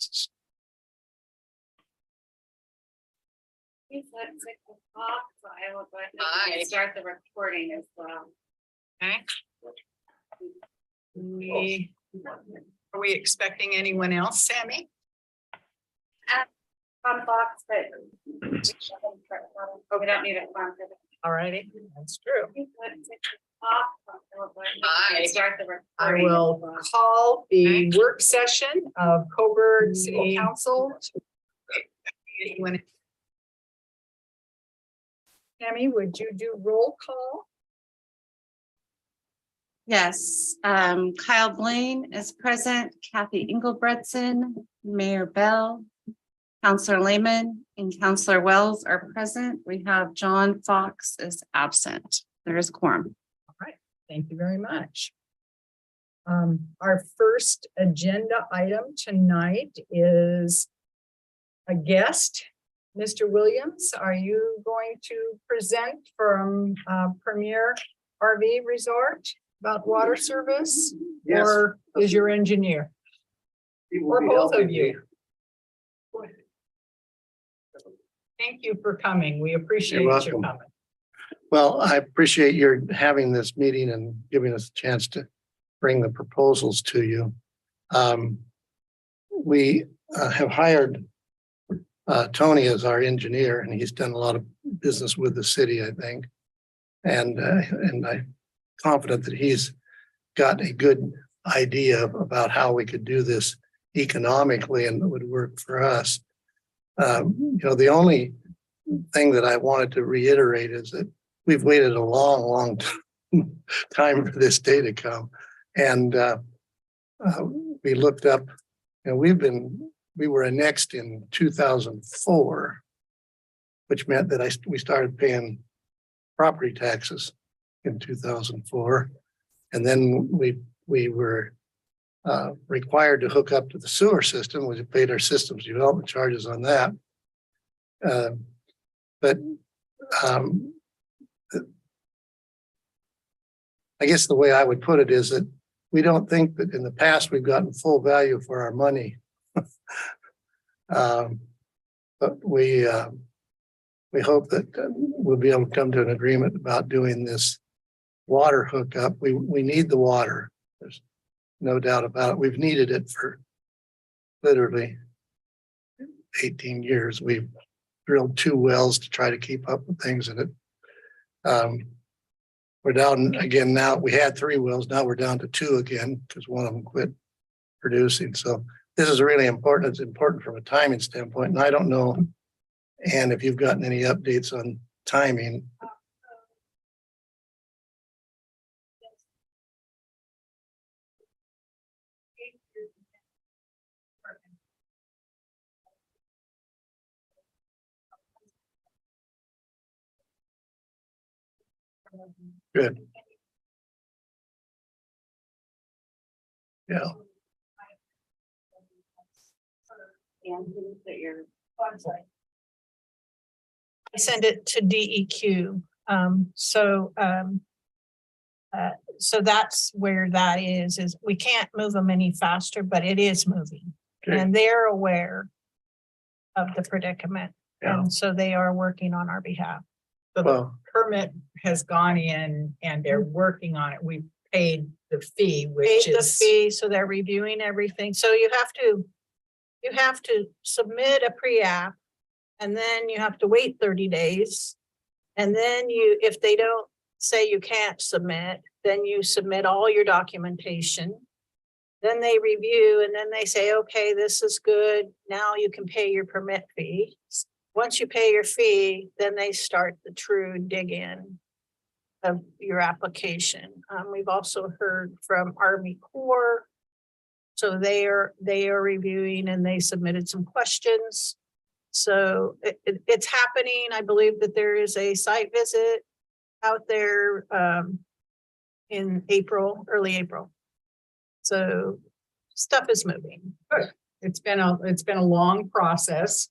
It's at 6:00, so I will go ahead Aye. and start the recording as well. Okay. Are we expecting anyone else, Sammy? On Fox, but we don't need it on. All righty, that's true. Aye. Start the I recording. will call the work session of Coburg City Council. Tammy, would you do roll call? Yes, Kyle Blaine is present, Kathy Engelbretson, Mayor Bell, Counselor Lehman, and Counselor Wells are present. We have John Fox is absent. There is quorum. All right, thank you very much. Our first agenda item tonight is a guest. Mr. Williams, are you going to present from Premier RV Resort about water service? Yes. Or is your engineer? Or both of you? Thank you for coming. We appreciate You're you welcome. coming. Well, I appreciate your having this meeting and giving us a chance to bring the proposals to you. We have hired Tony as our engineer, and he's done a lot of business with the city, I think. And I'm confident that he's got a good idea about how we could do this economically and it would work for us. The only thing that I wanted to reiterate is that we've waited a long time for this day to come. And we looked up, we were annexed in 2004, which meant that we started paying property taxes in 2004. And then we were required to hook up to the sewer system. We paid our systems development charges on that. But I guess the way I would put it is that we don't think that in the past we've gotten full value for our money. But we hope that we'll be able to come to an agreement about doing this water hookup. We need the water. There's no doubt about it. We've needed it for literally 18 years. We've drilled 2 wells to try to keep up with things in it. We're down again now. We had 3 wells. Now we're down to 2 again because one of them quit producing. So this is really important. It's important from a timing standpoint. And I don't know, Ann, if you've gotten any updates on timing. Good. Yeah. I send it to DEQ. So that's where that is we can't move them any faster, but it is moving. Okay. And they're aware of the predicament. Yeah. And so they are working on our behalf. The Well, permit has gone in and they're working on it. We paid the fee, Paid which the is. fee, so they're reviewing everything. So you have to submit a pre-app and then you have to wait 30 days. And then if they don't say you can't submit, then you submit all your documentation. Then they review and then they say, okay, this is good. Now you can pay your permit fee. Once you pay your fee, then they start the true dig in of your application. We've also heard from Army Corps. So they are reviewing and they submitted some questions. So it's happening. I believe that there is a site visit out there in April, early April. So stuff is moving. It's been a long process.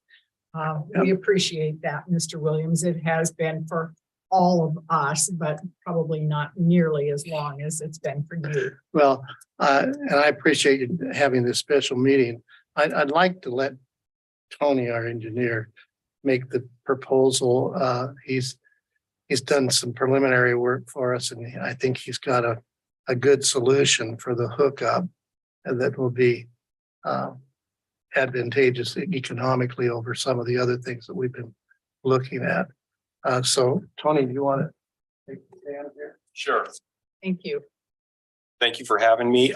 We appreciate that, Mr. Williams. It has been for all of us, but probably not nearly as long as it's been for you. well, and I appreciate you having this special meeting. I'd like to let Tony, our engineer, make the proposal. He's done some preliminary work for us, and I think he's got a good solution for the hookup and that will be advantageous economically over some of the other things that we've been looking at. So Tony, do you want to take the stand here? Sure. Thank you. Thank you for having me.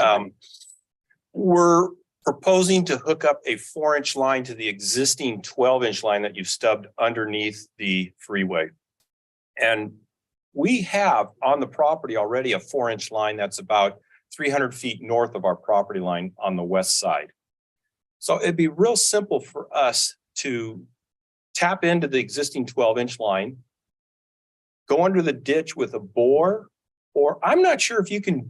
We're proposing to hook up a 4-inch line to the existing 12-inch line that you've stubbed underneath the freeway. And we have on the property already a 4-inch line that's about 300 feet north of our property line on the west side. So it'd be real simple for us to tap into the existing 12-inch line, go under the ditch with a bore, or I'm not sure if you can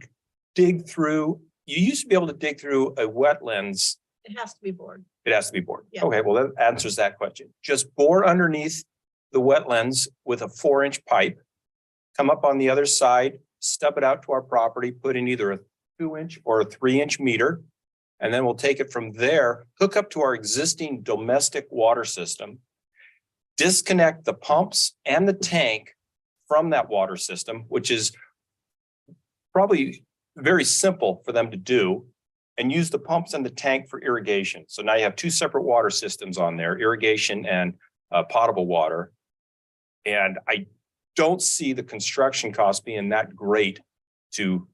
dig through. You used to be able to dig through a wetlands. It has to be bored. It has to be bored. Yeah. Okay, well, that answers that question. Just bore underneath the wetlands with a 4-inch pipe, come up on the other side, stub it out to our property, put in either a 2-inch or a 3-inch meter. And then we'll take it from there, hook up to our existing domestic water system, disconnect the pumps and the tank from that water system, which is probably very simple for them to do, and use the pumps and the tank for irrigation. So now you have 2 separate water systems on there, irrigation and potable water. And I don't see the construction cost being that great to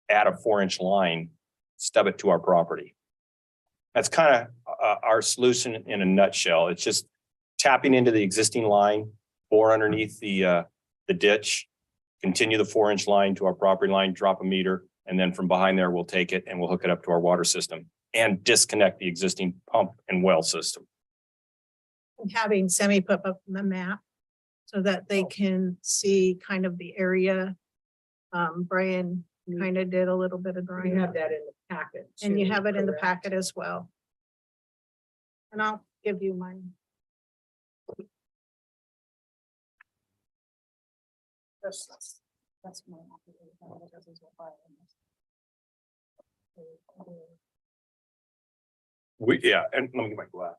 add a 4-inch line, stub it to our property. That's kind of our solution in a nutshell. It's just tapping into the existing line, bore underneath the ditch, continue the 4-inch line to our property line, drop a meter, and then from behind there, we'll take it and we'll hook it up to our water system and disconnect the existing pump and well system. And having Semi put up the map so that they can see kind of the area. Brian kind of did a little bit of We drawing. have that in the packet. And you too, have it in the correct? packet as well. And I'll give you mine. That's mine. Yeah, and let me get my glass.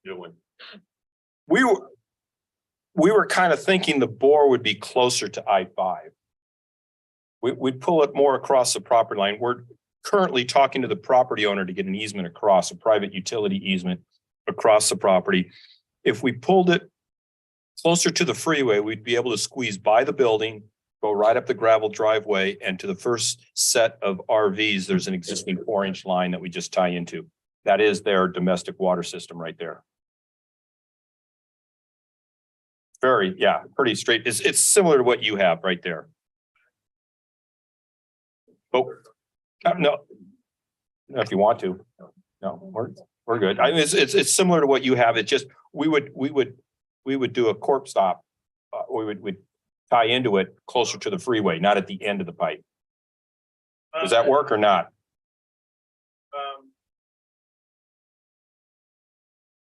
Good one. We were kind of thinking the bore would be closer to I-5. We'd pull it more across the property line. We're currently talking to the property owner to get an easement across, a private utility easement across the property. If we pulled it closer to the freeway, we'd be able to squeeze by the building, go right up the gravel driveway, and to the first set of RVs, there's an existing 4-inch line that we just tie into. That is their domestic water system right there. Very, yeah, pretty straight. It's similar to what you have right there. Oh, no, if you want to. No, we're good. I mean, it's similar to what you have. It just, we would do a corp stop. We'd tie into it closer to the freeway, not at the end of the pipe. Does that work or not?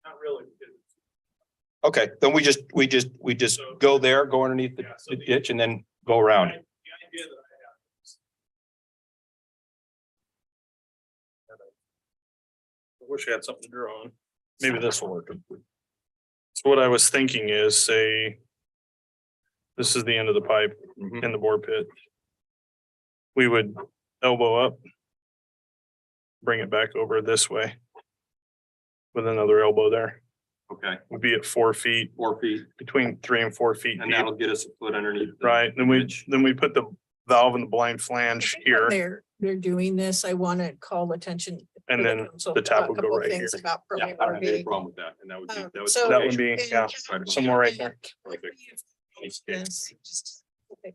Not really. Okay, then we just go there, go underneath the ditch and then go around. The idea that I have is. I wish I had something to draw on. Maybe this will work. So what I was thinking is, say, this is the end of the pipe Mhm. in the bore pit. We would elbow up, bring it back over this way with another elbow there. Okay, Would be at 4 feet, 4 feet, between 3 and 4 feet and deep. that'll get us a foot underneath. the Right, ditch. then we put the valve in the blind flange here, They're doing this. I want to call attention. and then the tap will go right here. About Yeah, Permian I don't have any RV. problem with that, and that would be, that would. So- That would be, yeah, And- somewhere right there. Perfect. Yes. Okay,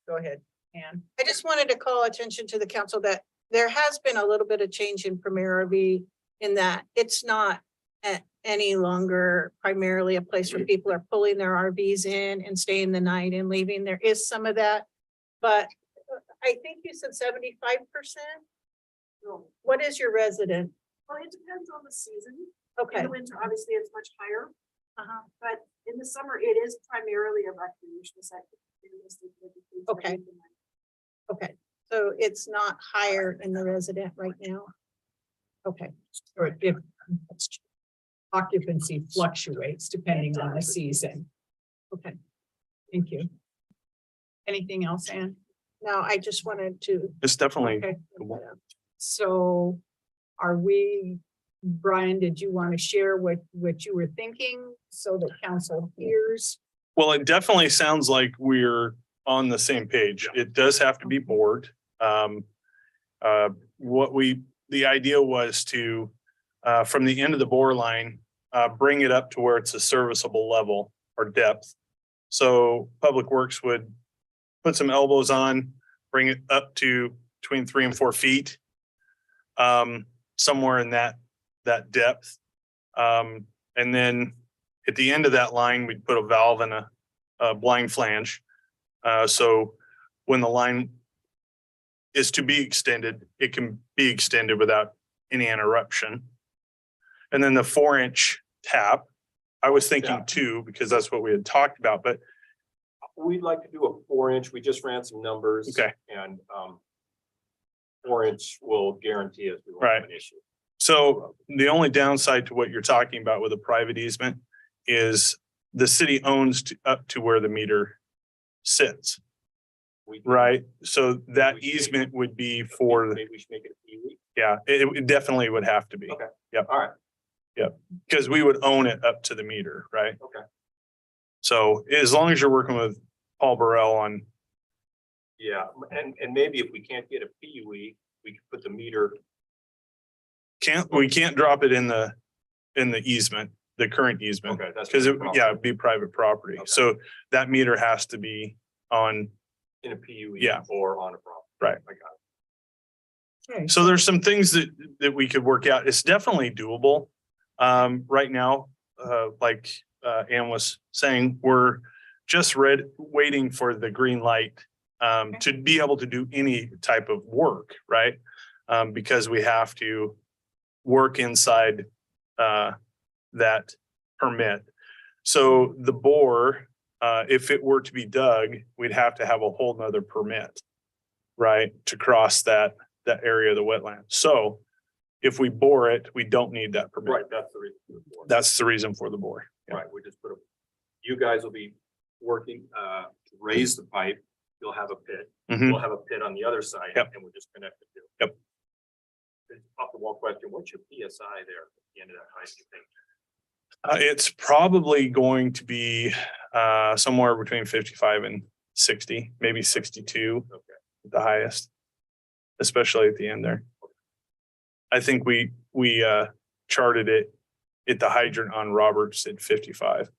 go ahead, Ann. I just wanted to call attention to the council that there has been a little bit of change in Premier RV in that it's not any longer primarily a place where people are pulling their RVs in and staying the night and leaving. There is some of that. But I think you said 75%. What is your resident? Well, it depends on the season. In Okay. the winter, obviously, it's much higher, but in the summer, it is primarily a recreational site. Okay. Okay, So it's not higher in the resident right now? Okay, Or if occupancy fluctuates depending on the season. Okay, thank you. Anything else, Ann? no, I just wanted to. It's definitely, Okay, doable. so are we, Brian, did you want to share what you were thinking so that council hears? well, it definitely sounds like we're on the same page. It does have to be bored. The idea was to, from the end of the bore line, bring it up to where it's a serviceable level or depth. So Public Works would put some elbows on, bring it up to between 3 and 4 feet. Somewhere in that depth. And then at the end of that line, we'd put a valve and a blind flange. So when the line is to be extended, it can be extended without any interruption. And then the 4-inch tap, I was thinking Yeah. 2 because that's what we had talked about, but We'd like to do a 4-inch. We just ran some numbers. Okay. And 4-inch will guarantee us we won't have an issue. so the only downside to what you're talking about with a private easement is the city owns up to where the meter sits, We- right? So that We should- easement would be for, Maybe we should make it a PUE. yeah, it definitely would have to be. Okay. Yep. All right, Because we would own it up to the meter, right? okay. So as long as you're working with Paul Burrell on, Yeah, and maybe if we can't get a PUE, we could put the meter. we can't drop it in the easement, the current easement. Okay, that's. Because no it, problem. yeah, it'd be private property. Okay. So that meter has to be on, In a PUE. Yeah. Or on a property. Right. I got it. Okay, so there's some things that we could work out. It's definitely doable. Right now, like Ann was saying, we're just waiting for the green light to be able to do any type of work, right? Because we have to work inside that permit. So the bore, if it were to be dug, we'd have to have a whole nother permit, right? To cross that area of the wetland. So if we bore it, we don't need that permit. Right, that's the reason. for the board. That's the reason for the bore. Yeah. Right, we just put you guys will be working to raise the pipe. You'll have a pit. Mhm. We'll have a pit on the other side. Yep. And we'll just connect the two. Yep. Off the wall question, what's your PSI there at the end of that pipe, you think? It's probably going to be somewhere between 55 and 60, maybe 62 Okay. at the highest, especially at the end there. I think we charted it at the hydrant on Roberts at 55.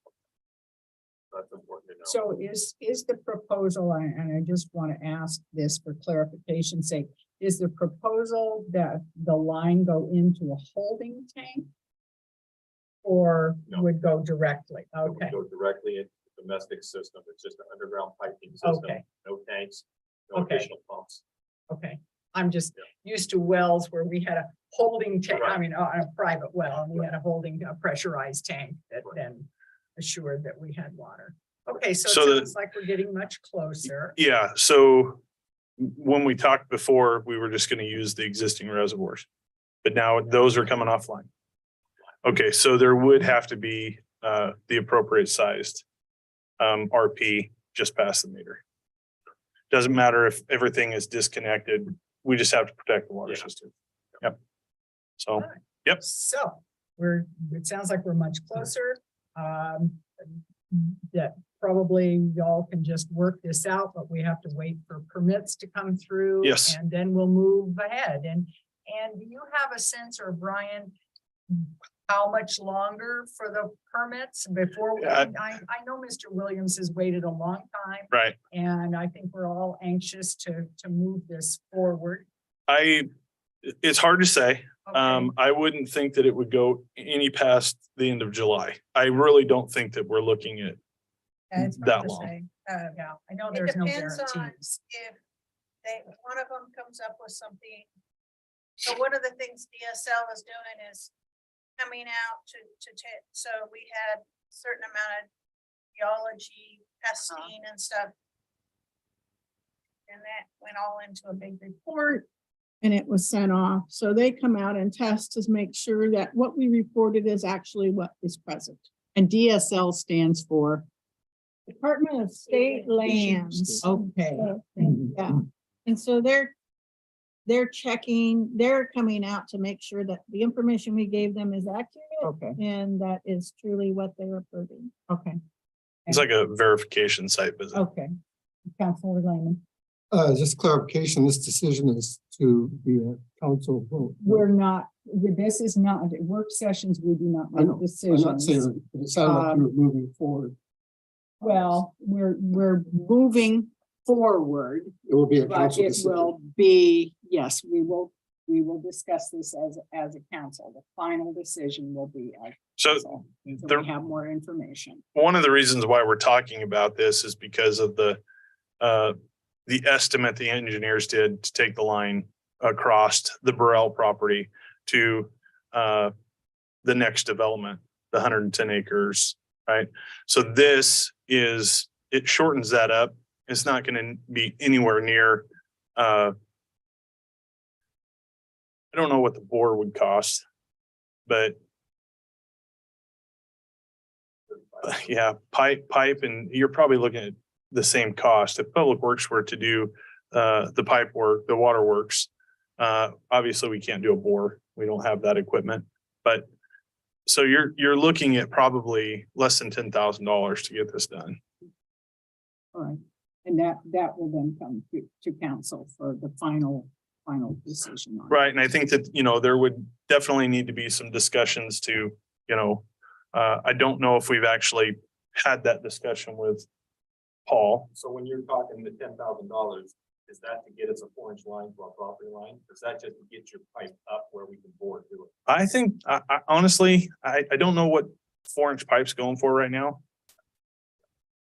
That's important to know. so is the proposal, and I just want to ask this for clarification's sake, is the proposal that the line go into a holding tank? Or No. would go directly? It would Okay, Go directly into the domestic system. It's just an underground piping system. okay, No tanks, no Okay. additional pumps. okay. I'm just Yeah. used to wells where we had a holding tank, I Right. mean, on a private well, and we had a pressurized tank that Right. then assured that we had water. Okay, so So it the- sounds like we're getting much closer. Yeah, so when we talked before, we were just going to use the existing reservoirs. But now those are coming offline. Okay, so there would have to be the appropriate sized RP just past the meter. Doesn't matter if everything is disconnected, we just have to protect the water Yeah. system. Yep. So, So it sounds like we're much closer. That probably y'all can just work this out, but we have to wait for permits to come through. Yes. And then we'll move ahead. And do you have a sense, or Brian, how much longer for the permits before? Yeah. I know Mr. Williams has waited a long time, right, and I think we're all anxious to move this forward. it's hard to say. Okay. I wouldn't think that it would go any past the end of July. I really don't think that we're looking at And it's hard that to long. say. Yeah, I know It there's no depends on guarantees. if one of them comes up with something. So one of the things DSL is doing is coming out so we had a certain amount of geology testing and stuff. and that went all into a big report. And it was sent off. So they come out and test to make sure that what we reported is actually what is present. And DSL stands for, Department of State Lands. okay. Yeah, and so they're checking, they're coming out to make sure that the information we gave them is accurate Okay, and that is truly what they're approving. okay, It's like a verification site visit. okay. Councilor Lehman, Just clarification, this decision is to be a council vote. we're not, this is not, work sessions, we do not I know, make I'm not decisions. saying, it sounded like you were moving forward. Well, we're moving forward, It will be a but council it decision. will be, yes, we will discuss this as a council. The final decision will be at So council. So there- we have more information. one of the reasons why we're talking about this is because of the estimate the engineers did to take the line across the Burrell property to the next development, the 110 acres, right? So it shortens that up. It's not going to be anywhere near, I don't know what the bore would cost, but yeah, pipe, and you're probably looking at the same cost. If Public Works were to do the pipe work, the water works, obviously we can't do a bore. We don't have that equipment. But so you're looking at probably less than $10,000 to get this done. All right. And that will then come to council for the final decision. on it. Right. And I think that, there would definitely need to be some discussions to, I don't know if we've actually had that discussion with Paul. So when you're talking the $10,000, is that to get us a 4-inch line to our property line? Is that just to get your pipe up where we can bore through it? I think, I honestly, I don't know what 4-inch pipe's going for right now.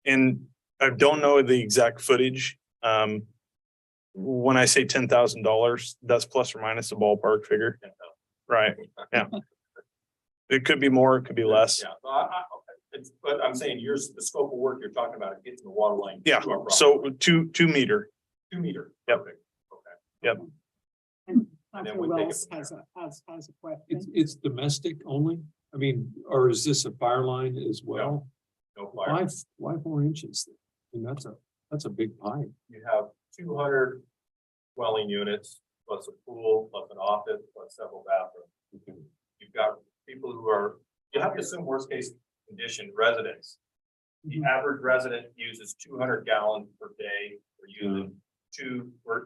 And I don't know the exact footage. When I say $10,000, that's plus or minus a ballpark figure. Right, yeah. It could be more, it could be less. Yeah, but I'm saying the scope of work you're talking about, it gets to the water line. Yeah, to our property. so 2 meter. 2 meter. Yep. Perfect. Okay. Yep. And And then Councilor we take it Wells from has a It's, question. it's domestic only? I mean, or is this a fire line as well? No fire. Why 4 inches? I mean, that's a big pipe. You have 200 dwelling units, plus a pool, plus an office, plus several bathrooms. Okay. You've got people who are, you have to assume worst case condition residents. The average resident uses 200 gallons per day. We're using we're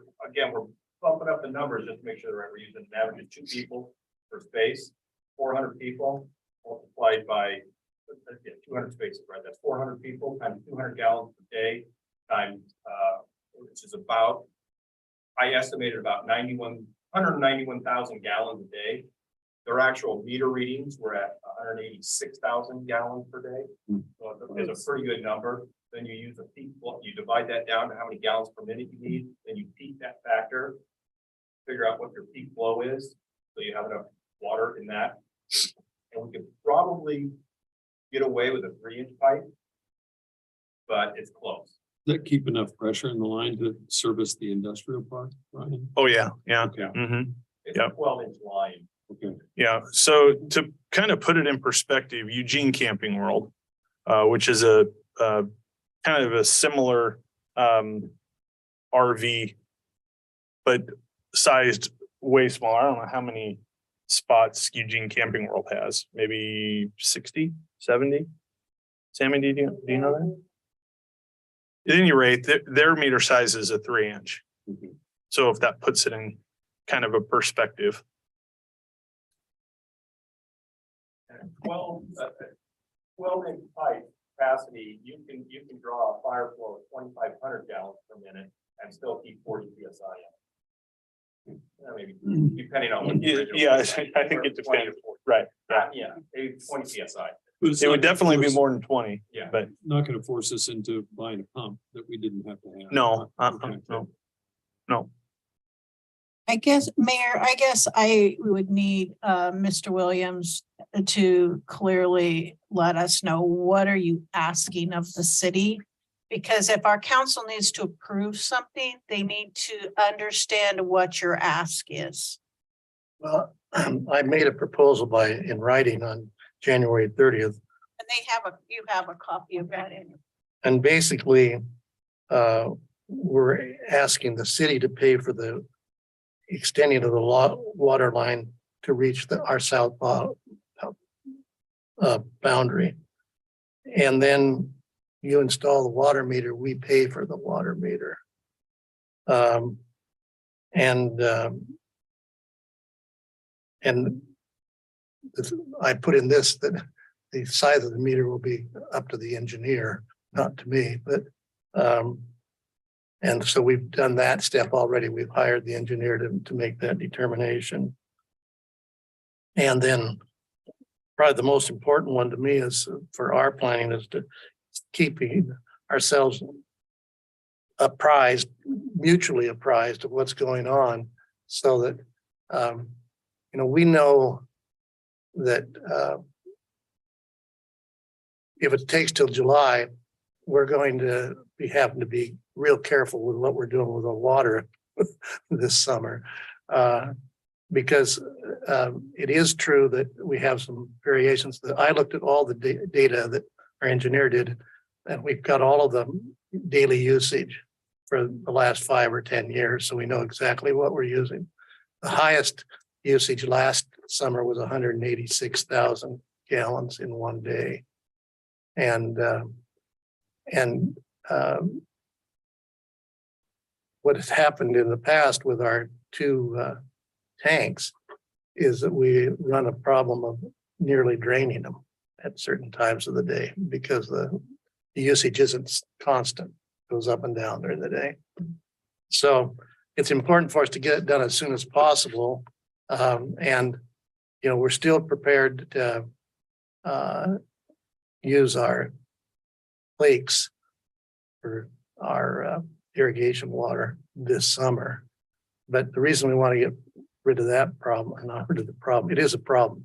bumping up the numbers just to make sure that we're using an average of 2 people per space, 400 people multiplied by 200 spaces, right? That's 400 people times 200 gallons per day times, which is about, I estimated about 191,000 gallons a day. Their actual meter readings were at 186,000 gallons per day. So it's a pretty good number. Then you use a peak, you divide that down to how many gallons per minute you need, then you peak that factor, figure out what your peak flow is, so you have enough water in that. And we could probably get away with a 3-inch pipe, but it's close. Does that keep enough pressure in the line to service the industrial park, Ryan? Oh, yeah, yeah. Okay, Mhm. It's Yep. a 12-inch line. okay. Yeah, so to kind of put it in perspective, Eugene Camping World, which is a kind of a similar RV, but sized way smaller. I don't know how many spots Eugene Camping World has, maybe 60, 70. Sammy, do you know that? At any rate, their meter size is a 3-inch. Mhm. So if that puts it in kind of a perspective. 12-inch pipe capacity, you can draw a fire flow of 2,500 gallons per minute and still keep 40 PSI in. Maybe depending on what. the original Yeah, was, I think it 20 depends. or 40. Right. Yeah, maybe 20 PSI. But it's It not would gonna definitely be force- more than 20, Yeah. but Not gonna force us into buying a pump that we didn't have to have. no, Okay. no. I guess, Mayor, I would need Mr. Williams to clearly let us know, what are you asking of the city? Because if our council needs to approve something, they need to understand what your ask is. Well, I made a proposal in writing on January 30th. And you have a copy of that in. And basically, we're asking the city to pay for the extending of the water line to reach our south boundary. And then you install the water meter, we pay for the water meter. I put in this that the size of the meter will be up to the engineer, not to me, but and so we've done that step already. We've hired the engineer to make that determination. And then probably the most important one to me is for our planning is to keeping ourselves mutually apprised of what's going on, so that we know that if it takes till July, we're going to be having to be real careful with what we're doing with the water this summer. Because it is true that we have some variations. I looked at all the data that our engineer did, and we've got all of the daily usage for the last 5 or 10 years. So we know exactly what we're using. The highest usage last summer was 186,000 gallons in one day. And what has happened in the past with our 2 tanks is that we run a problem of nearly draining them at certain times of the day because the usage isn't constant, it goes up and down during the day. So it's important for us to get it done as soon as possible. And we're still prepared to use our lakes for our irrigation water this summer. But the reason we want to get rid of that problem, or not rid of the problem, it is a problem.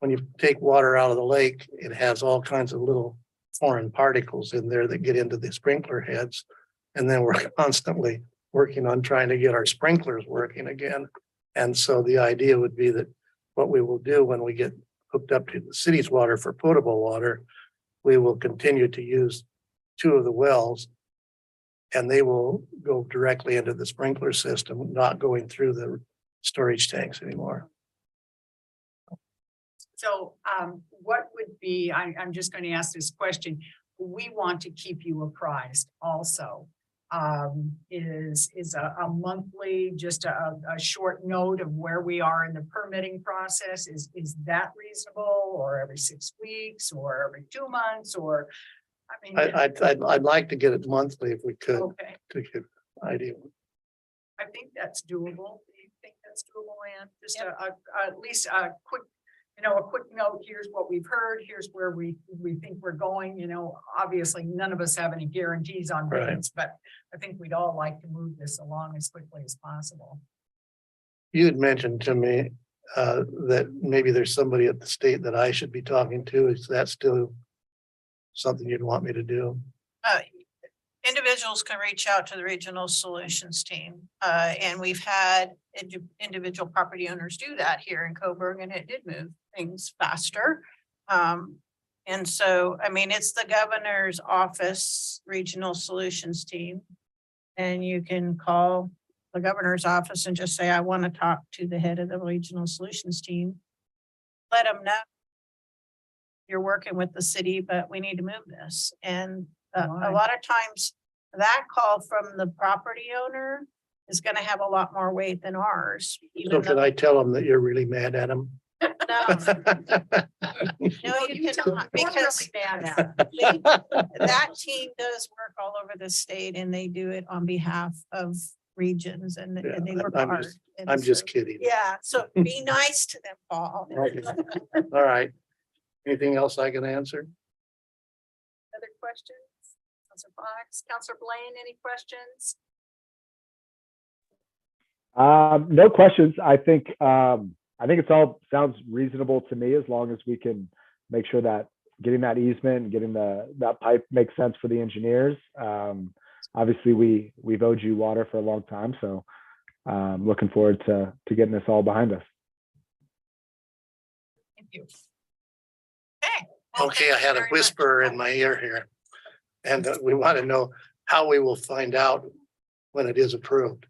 When you take water out of the lake, it has all kinds of little foreign particles in there that get into the sprinkler heads. And then we're constantly working on trying to get our sprinklers working again. And so the idea would be that what we will do when we get hooked up to the city's water for potable water, we will continue to use 2 of the wells, and they will go directly into the sprinkler system, not going through the storage tanks anymore. So what would be, I'm just going to ask this question. We want to keep you apprised also. Is a monthly, just a short note of where we are in the permitting process? Is that reasonable, or every 6 weeks, or every 2 months, or? I mean, I'd like to get it monthly if we could, okay, to get idea. I think that's doable. Do you think that's doable, Ann? Just at least a quick, a quick note. Here's what we've heard. Here's where we think we're going. Obviously none of us have any guarantees on things, but I think we'd all like to move this along as quickly as possible. You had mentioned to me that maybe there's somebody at the state that I should be talking to. Is that still something you'd want me to do? Individuals can reach out to the regional solutions team. And we've had individual property owners do that here in Coburg, and it did move things faster. And so, it's the governor's office regional solutions team. And you can call the governor's office and just say, I want to talk to the head of the regional solutions team. Let them know you're working with the city, but we need to move this. And a lot of times that call from the property owner is going to have a lot more weight than ours. So can I tell them that you're really mad at them? No, you cannot, because that team does work all over the state, and they do it on behalf of regions, and they work hard. I'm just kidding. Yeah, so be nice to them, Paul. All right. Anything else I can answer? Other questions? Councilor Fox, Councilor Blaine, any questions? No questions. I think it all sounds reasonable to me, as long as we can make sure that getting that easement and getting that pipe makes sense for the engineers. Obviously, we've owed you water for a long time, so looking forward to getting this all behind us. Thank you. Okay. well, Okay, thank I you had a very much. whisper in my ear here. And we want to know how we will find out when it is approved.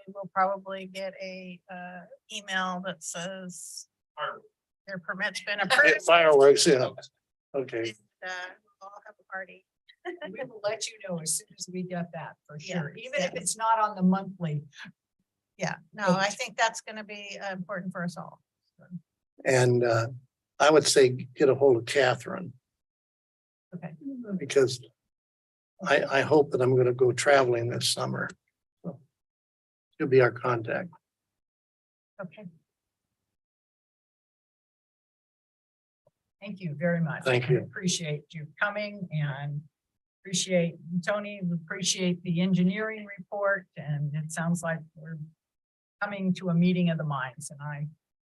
We'll probably get a email that says their permit's been approved. Fireworks, yeah. Okay, We'll have a party. We will let you know as soon as we get that for Yeah, sure, even if yeah. it's not on the monthly. Yeah, no, I think that's gonna be important for us all. and I would say get a hold of Catherine. Okay. Because I hope that I'm gonna go traveling this summer. So she'll be our contact. Okay. Thank you very much. Thank you. I appreciate you coming and appreciate Tony, we appreciate the engineering report, and it sounds like we're coming to a meeting of the minds, and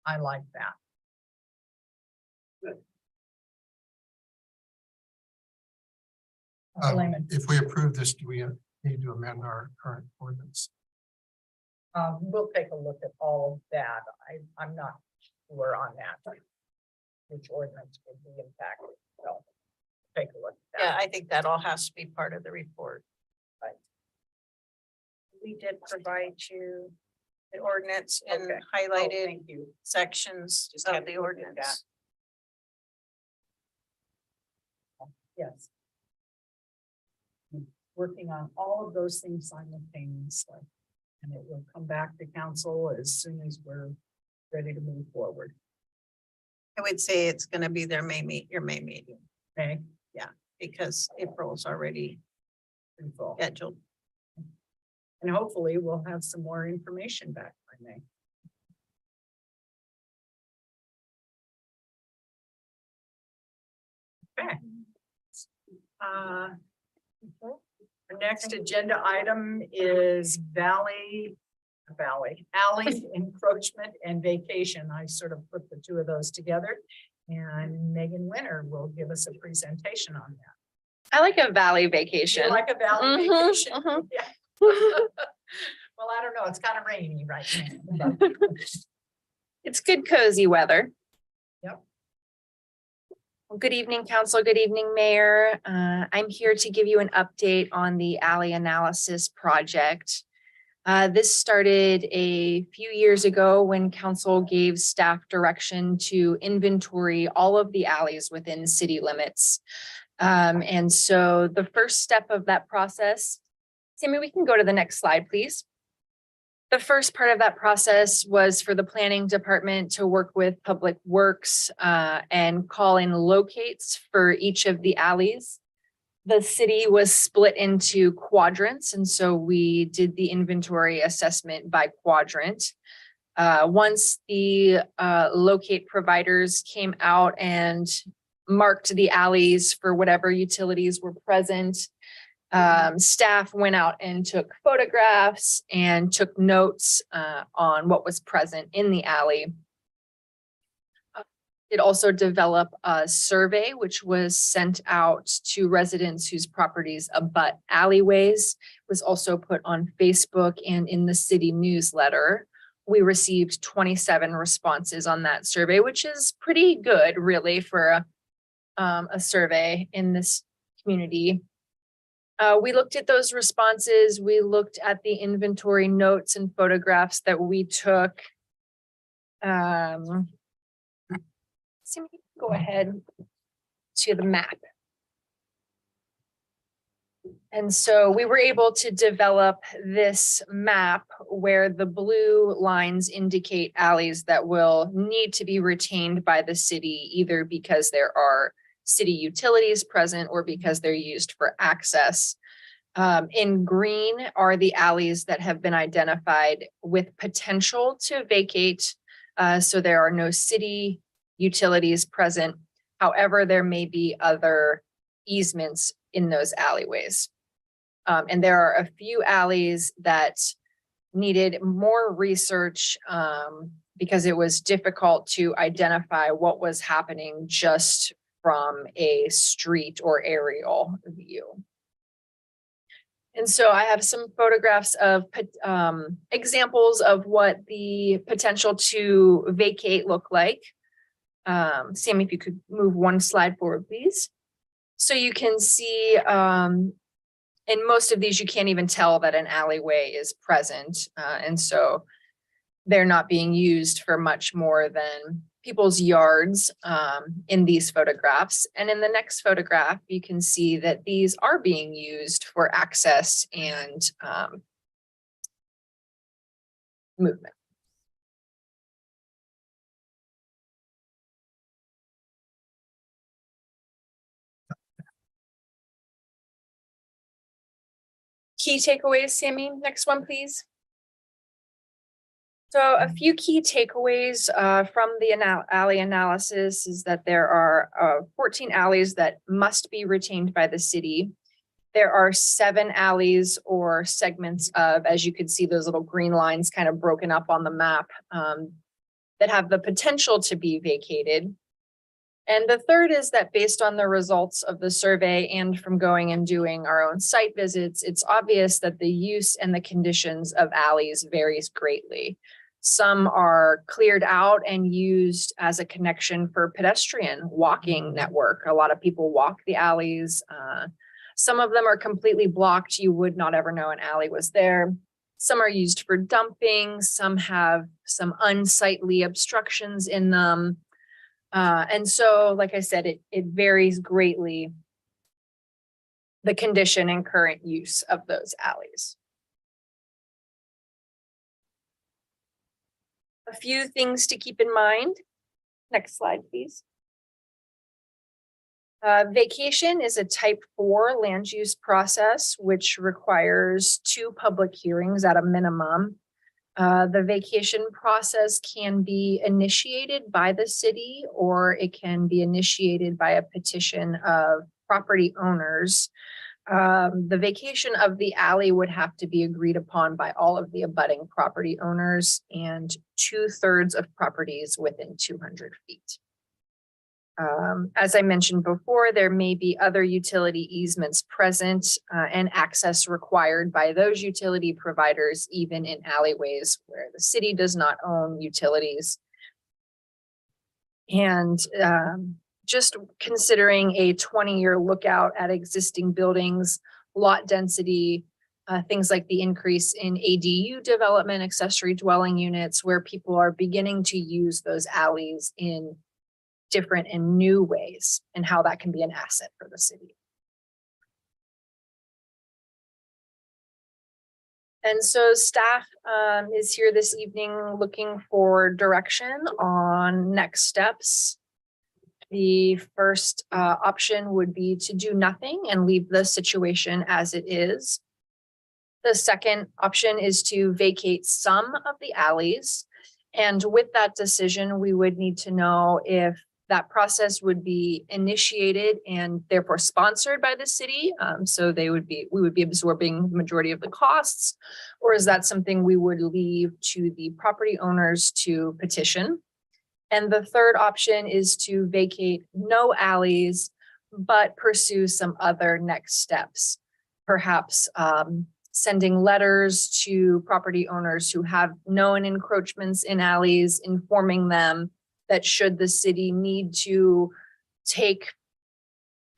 I like that. Layman, If we approve this, do we need to amend our current ordinance? we'll take a look at all of that. I'm not sure on that. Which ordinance would be impacted, so take a look at Yeah, that. I think that all has to be part of the report. Right. We did provide you the ordinance and Okay. highlighted Thank you. sections Just of had the to look at ordinance. Yes. Working on all of those things simultaneously. And it will come back to council as soon as we're ready to move forward. I would say it's gonna be your May meeting, Okay? because April's already Pretty full. scheduled. And hopefully we'll have some more information back by May. Okay. Our next agenda item is alley encroachment and vacation. I sort of put the two of those together. And Megan Winter will give us a presentation on that. I like a valley You vacation. like a valley Mhm, vacation? mhm. Yeah. Well, I don't know. It's kind of rainy right now. but- It's good cozy weather. Yep. Well, good evening, council. Good evening, mayor. I'm here to give you an update on the alley analysis project. This started a few years ago when council gave staff direction to inventory all of the alleys within city limits. And so the first step of that process, Sammy, we can go to the next slide, please. The first part of that process was for the planning department to work with Public Works and call in locates for each of the alleys. The city was split into quadrants, and so we did the inventory assessment by quadrant. Once the locate providers came out and marked the alleys for whatever utilities were present, staff went out and took photographs and took notes on what was present in the alley. It also developed a survey, which was sent out to residents whose properties abut alleyways. It was also put on Facebook and in the city newsletter. We received 27 responses on that survey, which is pretty good, really, for a survey in this community. We looked at those responses. We looked at the inventory notes and photographs that we took. Go ahead to the map. And so we were able to develop this map where the blue lines indicate alleys that will need to be retained by the city, either because there are city utilities present or because they're used for access. In green are the alleys that have been identified with potential to vacate. So there are no city utilities present. However, there may be other easements in those alleyways. And there are a few alleys that needed more research because it was difficult to identify what was happening just from a street or aerial view. And so I have some photographs of examples of what the potential to vacate look like. Sammy, if you could move one slide forward, please. So you can see in most of these, you can't even tell that an alleyway is present. And so they're not being used for much more than people's yards in these photographs. And in the next photograph, you can see that these are being used for access and movement. Key takeaways, Sammy, next one, please. So a few key takeaways from the alley analysis is that there are 14 alleys that must be retained by the city. There are 7 alleys or segments of, as you can see, those little green lines kind of broken up on the map that have the potential to be vacated. And the third is that based on the results of the survey and from going and doing our own site visits, it's obvious that the use and the conditions of alleys varies greatly. Some are cleared out and used as a connection for pedestrian walking network. A lot of people walk the alleys. Some of them are completely blocked. You would not ever know an alley was there. Some are used for dumping. Some have some unsightly obstructions in them. And so, like I said, it varies greatly, the condition and current use of those alleys. A few things to keep in mind. Next slide, please. Vacation is a type 4 land use process, which requires 2 public hearings at a minimum. The vacation process can be initiated by the city, or it can be initiated by a petition of property owners. The vacation of the alley would have to be agreed upon by all of the abutting property owners and 2/3 of properties within 200 feet. As I mentioned before, there may be other utility easements present and access required by those utility providers, even in alleyways where the city does not own utilities. And just considering a 20-year lookout at existing buildings, lot density, things like the increase in ADU development, accessory dwelling units, where people are beginning to use those alleys in different and new ways, and how that can be an asset for the city. And so staff is here this evening looking for direction on next steps. The first option would be to do nothing and leave the situation as it is. The second option is to vacate some of the alleys. And with that decision, we would need to know if that process would be initiated and therefore sponsored by the city. So we would be absorbing the majority of the costs, or is that something we would leave to the property owners to petition? And the third option is to vacate no alleys, but pursue some other next steps. Perhaps sending letters to property owners who have known encroachments in alleys, informing them that should the city need to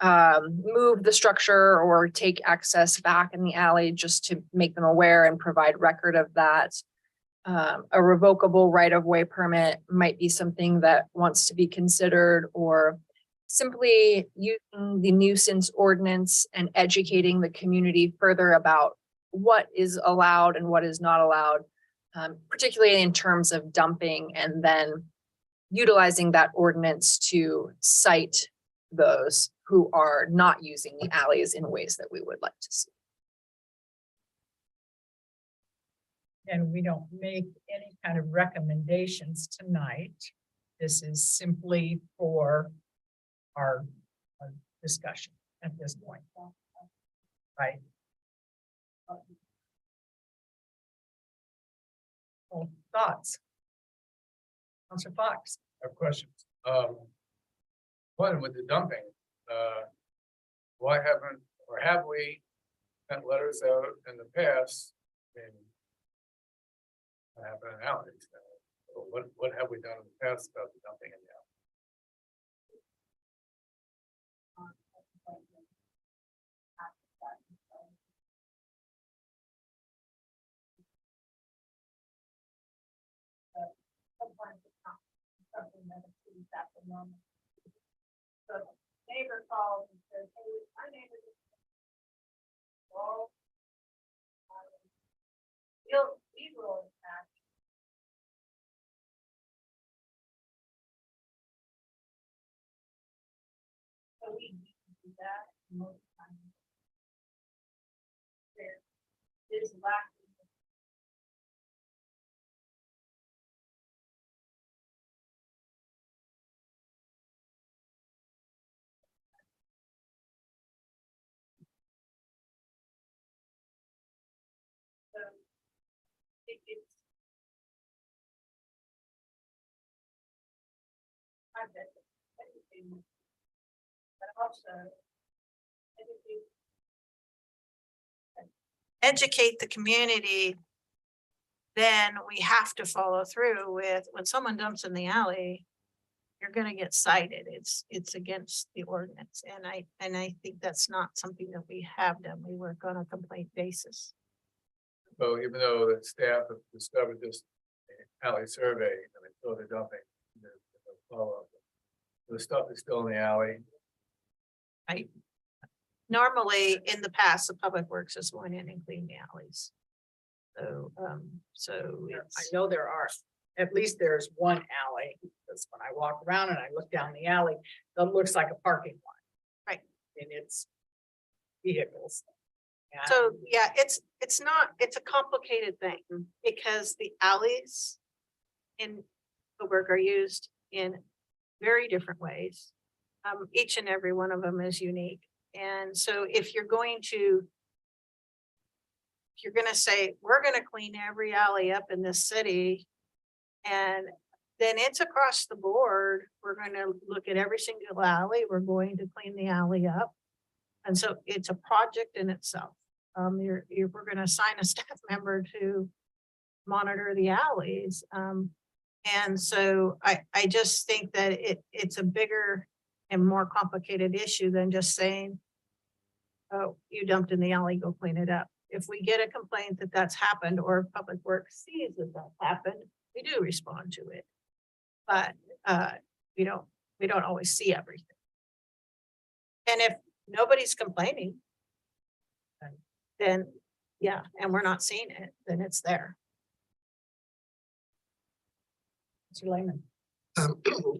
move the structure or take access back in the alley, just to make them aware and provide record of that. A revocable right-of-way permit might be something that wants to be considered, or simply using the nuisance ordinance and educating the community further about what is allowed and what is not allowed, particularly in terms of dumping, and then utilizing that ordinance to cite those who are not using the alleys in ways that we would like to see. And we don't make any kind of recommendations tonight. This is simply for our discussion at this point. Right. Well, thoughts? Councilor Fox. I have questions. One with the dumping, why haven't, or have we sent letters out in the past? And what happened in alleys? What have we done in the past about the dumping in the alley? Neighbor calls and says, hey, my neighbor just. Well. We will impact. So we do that most times. There is lack. So it's. I bet everything. But also. Everything. Educate the community, then we have to follow through with, when someone dumps in the alley, you're gonna get cited. It's against the ordinance. And I think that's not something that we have done. We work on a complaint basis. So even though the staff have discovered this alley survey and they saw the dumping, there's no follow-up. The stuff is still in the alley. Normally, in the past, the Public Works has went in and cleaned the alleys. So, I it's, know there are, at least there's one alley, because when I walk around and I look down the alley, that looks like a parking lot. Right. And it's vehicles. And so, yeah, it's a complicated thing because the alleys in Coburg are used in very different ways. Each and every one of them is unique. And so if you're going to say, we're gonna clean every alley up in this city, and then it's across the board, we're gonna look at every single alley, we're going to clean the alley up. And so it's a project in itself. We're gonna assign a staff member to monitor the alleys. And so I just think that it's a bigger and more complicated issue than just saying, oh, you dumped in the alley, go clean it up. If we get a complaint that that's happened, or Public Works sees that that's happened, we do respond to it. But we don't always see everything. And if nobody's complaining, then yeah, and we're not seeing it, then it's there. Mr. Lehman.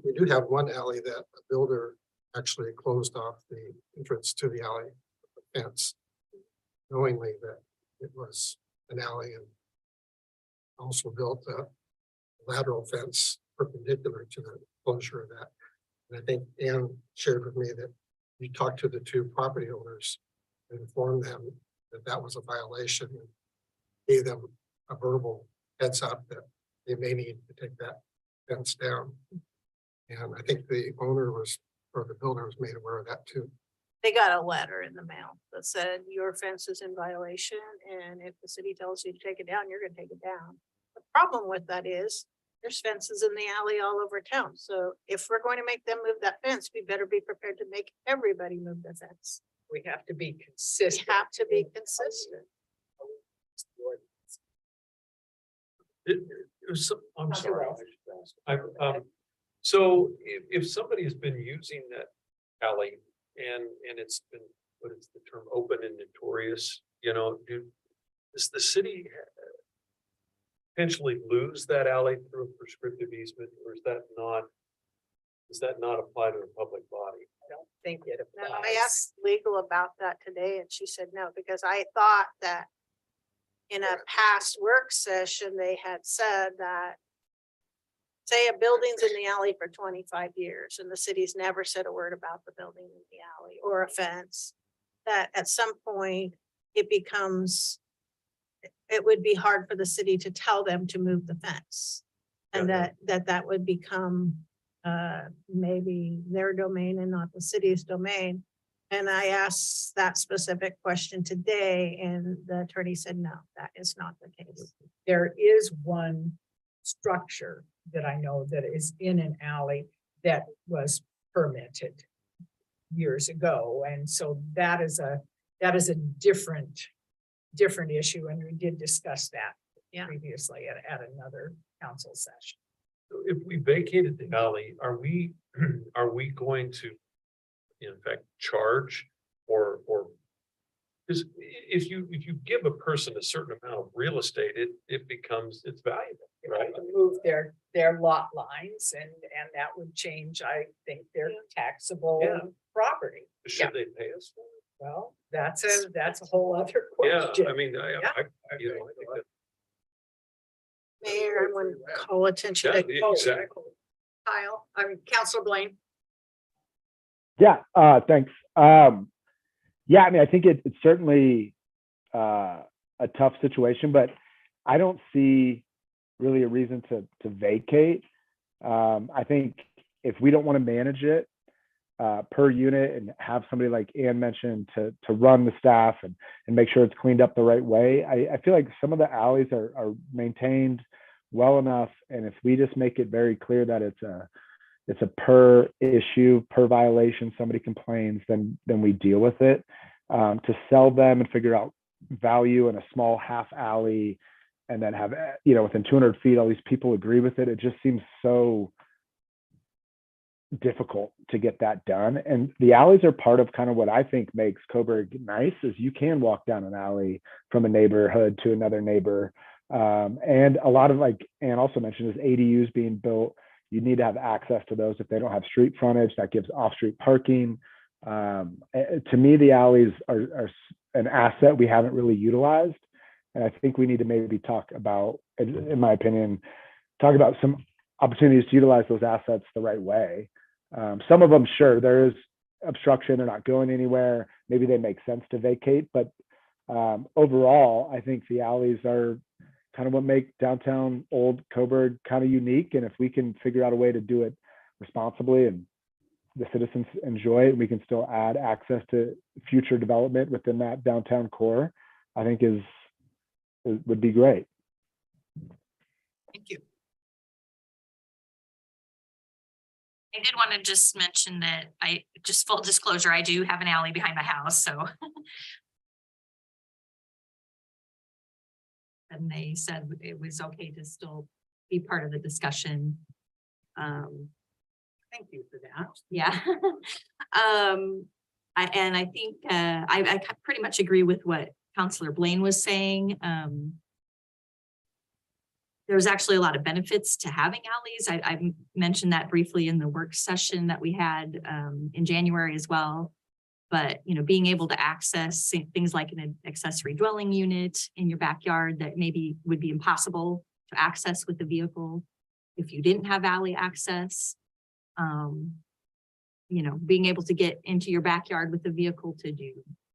We do have one alley that a builder actually closed off the entrance to the alley with a fence, knowingly that it was an alley, and also built a lateral fence perpendicular to the closure of that. And I think Ann shared with me that you talked to the two property owners and informed them that that was a violation, and gave them a verbal heads up that they may need to take that fence down. And I think the owner was, or the builder was made aware of that too. They got a letter in the mail that said your fence is in violation, and if the city tells you to take it down, you're gonna take it down. The problem with that is there's fences in the alley all over town. So if we're going to make them move that fence, we better be prepared to make everybody move the fence. we have to be We consistent. have to be consistent. It was, I'm Dr. sorry. Wells. So if somebody has been using that alley and it's been, what is the term, open and notorious, does the city potentially lose that alley through a prescriptive easement, or does that not apply to a public body? I don't think it No, applies. I asked legal about that today and she said no, because I thought that in a past work session, they had said that say a building's in the alley for 25 years and the city's never said a word about the building in the alley or a fence, that at some point it would be hard for the city to tell them to move the fence. And Yeah. that would become maybe their domain and not the city's domain. And I asked that specific question today and the attorney said, no, that is not the case. There is one structure that I know that is in an alley that was permitted years ago. And so that is a different issue. And we did discuss that previously at another council session. So if we vacated the alley, are we going to, in fact, charge or? Because if you give a person a certain amount of real estate, it's valuable, right? To move their lot lines and that would change, I think, their taxable Yeah. property. Should they pay us for it? Well, that's a whole other Yeah, question. I mean, I think that. Mayor, I want to call attention to Yeah, exactly. Kyle, Counselor Blaine. Yeah, thanks. Yeah, I mean, I think it's certainly a tough situation, but I don't see really a reason to vacate. I think if we don't want to manage it per unit and have somebody like Ann mentioned to run the staff and make sure it's cleaned up the right way, I feel like some of the alleys are maintained well enough. And if we just make it very clear that it's a per issue, per violation, somebody complains, then we deal with it. To sell them and figure out value in a small half alley and then have, within 200 feet, all these people agree with it. It just seems so difficult to get that done. And the alleys are part of kind of what I think makes Coburg nice is you can walk down an alley from a neighborhood to another neighbor. And a lot of, like Ann also mentioned, is ADUs being built. You need to have access to those if they don't have street frontage. That gives off-street parking. To me, the alleys are an asset we haven't really utilized. And I think we need to maybe talk about, in my opinion, talk about some opportunities to utilize those assets the right way. Some of them, sure, there is obstruction, they're not going anywhere. Maybe they make sense to vacate, but overall, I think the alleys are kind of what make downtown Old Coburg kind of unique. And if we can figure out a way to do it responsibly and the citizens enjoy it, and we can still add access to future development within that downtown core, I think would be great. Thank you. I did want to just mention that just full disclosure, I do have an alley behind my house, so. And they said it was okay to still be part of the discussion. Thank you for that. Yeah. I think I pretty much agree with what Councilor Blaine was saying. There's actually a lot of benefits to having alleys. I mentioned that briefly in the work session that we had in January as well. But, being able to access things like an accessory dwelling unit in your backyard that maybe would be impossible to access with a vehicle if you didn't have alley access. Being able to get into your backyard with a vehicle to do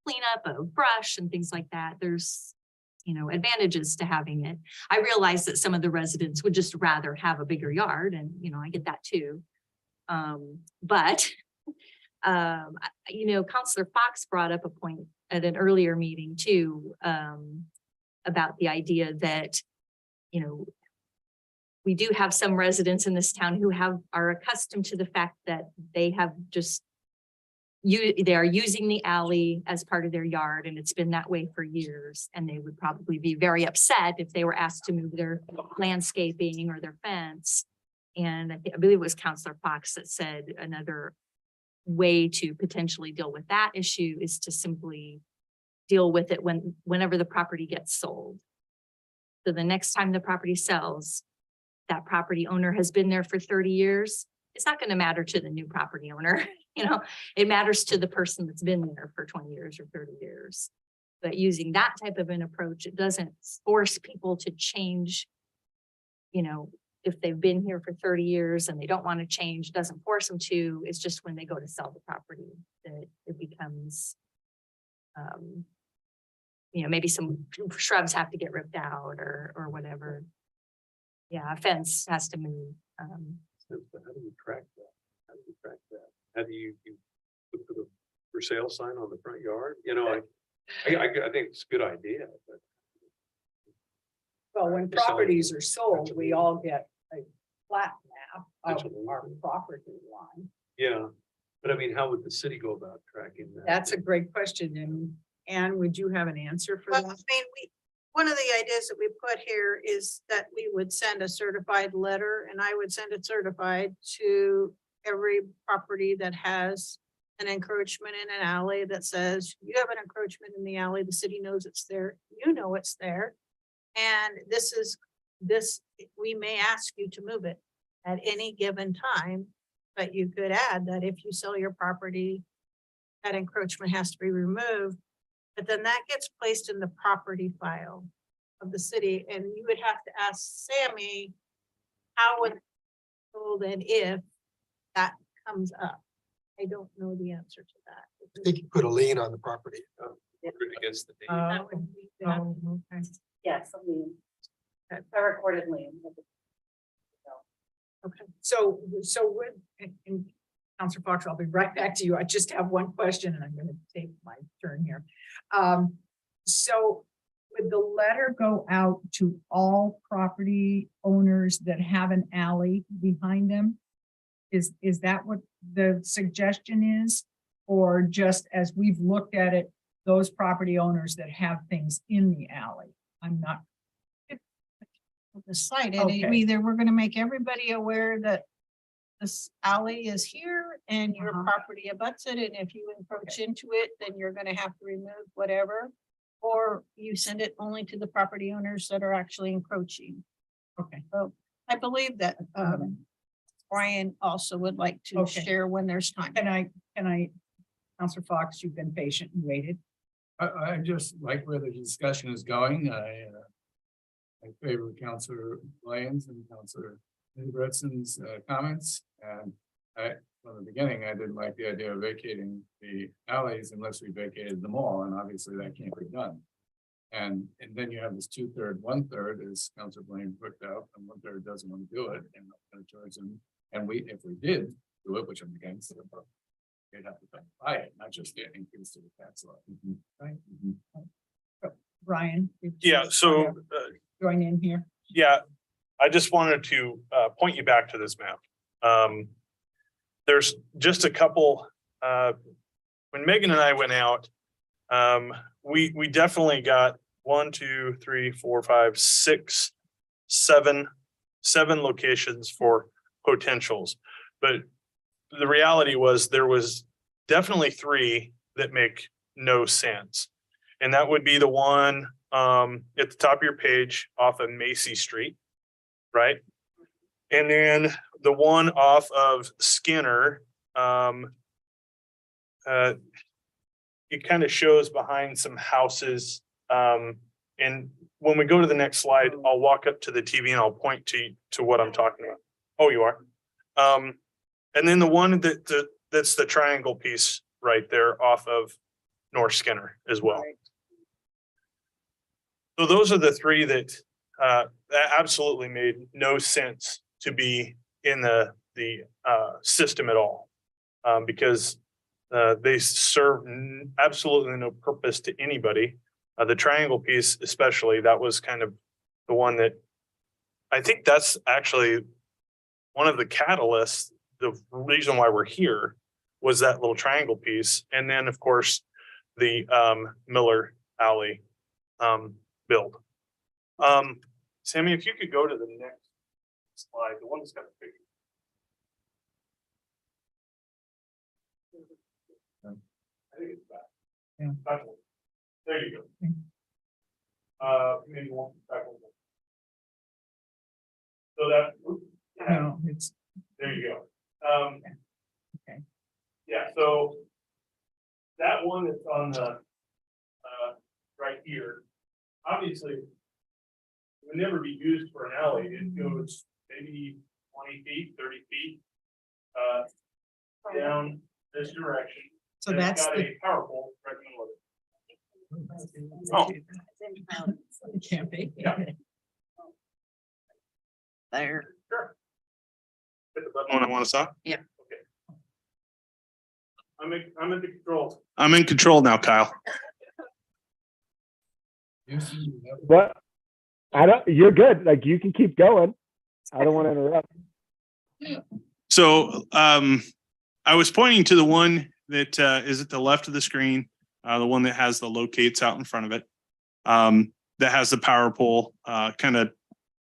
cleanup of brush and things like that. There's advantages to having it. I realize that some of the residents would just rather have a bigger yard, and I get that too. But Councilor Fox brought up a point at an earlier meeting too, about the idea that, we do have some residents in this town who are accustomed to the fact that they have they are using the alley as part of their yard, and it's been that way for years. And they would probably be very upset if they were asked to move their landscaping or their fence. And I believe it was Councilor Fox that said another way to potentially deal with that issue is to simply deal with it whenever the property gets sold. So the next time the property sells, that property owner has been there for 30 years. It's not going to matter to the new property owner. It matters to the person that's been there for 20 years or 30 years. But using that type of an approach, it doesn't force people to change. If they've been here for 30 years and they don't want to change, doesn't force them to. It's just when they go to sell the property that it becomes, maybe some shrubs have to get ripped out or whatever. Yeah, a fence has to move. sense, but how do we track that? How do we track that? How do you put the for sale sign on the front yard? You know, I think it's a good idea, but. Well, when Just so- properties are sold, we all get a flat map of Absolutely. our property line. Yeah, but I mean, how would the city go about tracking that? That's a great question. And Anne, would you have an answer for Well, I that? mean, one of the ideas that we put here is that we would send a certified letter, and I would send it certified to every property that has an encroachment in an alley that says, you have an encroachment in the alley, the city knows it's there, you know it's there. And this, we may ask you to move it at any given time, but you could add that if you sell your property, that encroachment has to be removed. But then that gets placed in the property file of the city, and you would have to ask Sammy, how would, told and if that comes up. I don't know the answer to that. I think you put a lien on the property. Against the deed. That would be that. Okay. Yes, a lien. A recorded lien. Okay, so with, and Counselor Fox, I'll be right back to you. I just have one question and I'm gonna take my turn here. So would the letter go out to all property owners that have an alley behind them? Is that what the suggestion is? Or just as we've looked at it, those property owners that have things in the alley? I'm not, The site, and Okay. either we're gonna make everybody aware that this alley is here and your Uh-huh. property abuts it, and if you encroach into it, then you're gonna have to remove whatever. Or you send it only to the property owners that are actually encroaching. okay. So I believe that, Brian also would like to Okay. share when there's time. Can I, Counselor Fox, you've been patient and waited. I just like where the discussion is going. I favor Counselor Lyons and Counselor Bretson's comments. And from the beginning, I didn't like the idea of vacating the alleys unless we vacated them all, and obviously that can't be done. And then you have this 2/3, 1/3, as Counselor Blaine put out, and 1/3 doesn't want to do it, and no choice. And if we did do it, which I'm against, they'd have to buy it, not just get increase to the tax law. Right? Brian? did you Yeah, so, wanna Join in here. yeah, I just wanted to point you back to this map. There's just a couple, when Megan and I went out, we definitely got 1, 2, 3, 4, 5, 6, 7 locations for potentials. But the reality was there was definitely 3 that make no sense. And that would be the one at the top of your page off of Macy Street, right? And then the one off of Skinner, it kind of shows behind some houses. And when we go to the next slide, I'll walk up to the TV and I'll point to what I'm talking about. Oh, you are. And then the one that's the triangle piece right there off of North Skinner as well. So those are the 3 that absolutely made no sense to be in the system at all. Because they serve absolutely no purpose to anybody. The triangle piece especially, that was kind of the one that I think that's actually one of the catalysts. The reason why we're here was that little triangle piece. And then, of course, the Miller Alley build. Sammy, if you could go to the next slide, the one that's got a picture. I think it's back. Yeah. Back one. There you go. Maybe one back one. So that, No, it's, there you go. Okay. Yeah, so that one that's on the, right here, obviously it would never be used for an alley. It goes maybe 20 feet, 30 feet, down this direction. so And it's that's got the. a powerful right in the middle. Oh. Oh. It can't be. Yeah. There. Sure. Hit the button when I want to stop? Yeah. Okay. I'm in control. I'm in control now, Kyle. But you're good. Like you can keep going. I don't want to interrupt. So I was pointing to the one that is at the left of the screen, the one that has the locates out in front of it. That has the power pole kind of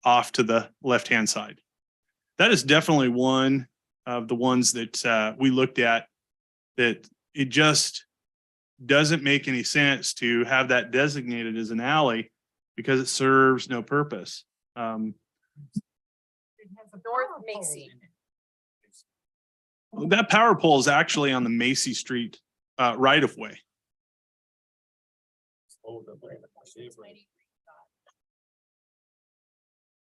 off to the left-hand side. That is definitely one of the ones that we looked at, that it just doesn't make any sense to have that designated as an alley because it serves no purpose. It has a North power pole Macy. in it. That power pole is actually on the Macy Street right of way.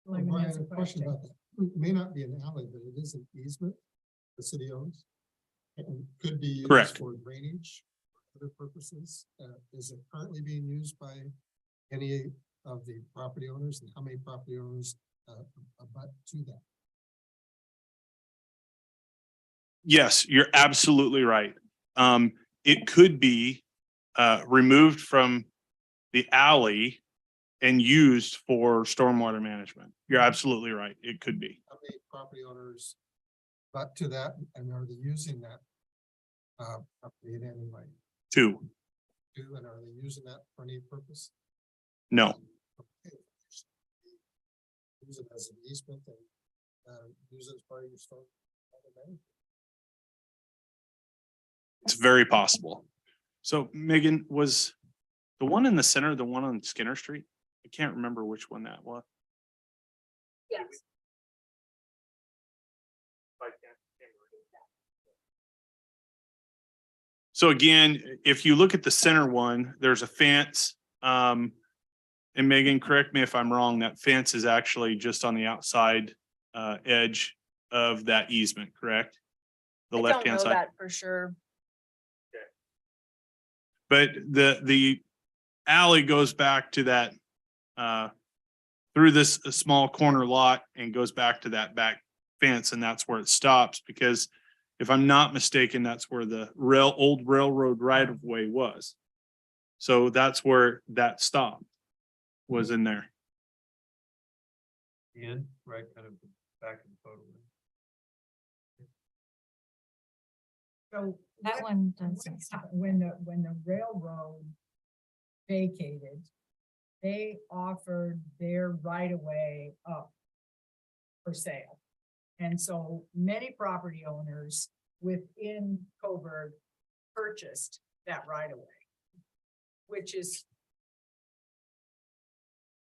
Lyman Brian, has a question about that. It may not be an alley, but it is an easement the city owns. And could be used Correct. for drainage, other purposes. Is it currently being used by any of the property owners, and how many property owners abut to that? Yes, you're absolutely right. It could be removed from the alley and used for stormwater management. You're absolutely right. It could be. How many property owners abut to that, and are they using that property in any way? Two. And are they using that for any purpose? No. Okay. Use it as an easement and use it as part of your storm. It's very possible. So Megan, was the one in the center, the one on Skinner Street? I can't remember which one that was. Yes. So again, if you look at the center one, there's a fence. And Megan, correct me if I'm wrong, that fence is actually just on the outside edge of that easement, correct? The I don't left-hand know side. that for sure. But the alley goes back to that through this small corner lot and goes back to that back fence, and that's where it stops, because if I'm not mistaken, that's where the old railroad right of way was. So that's where that stopped, was in there. And right, kind of back in the photo. So That what- one doesn't stop. When the railroad vacated, they offered their right of way up for sale. And so many property owners within Coburg purchased that right of way, which is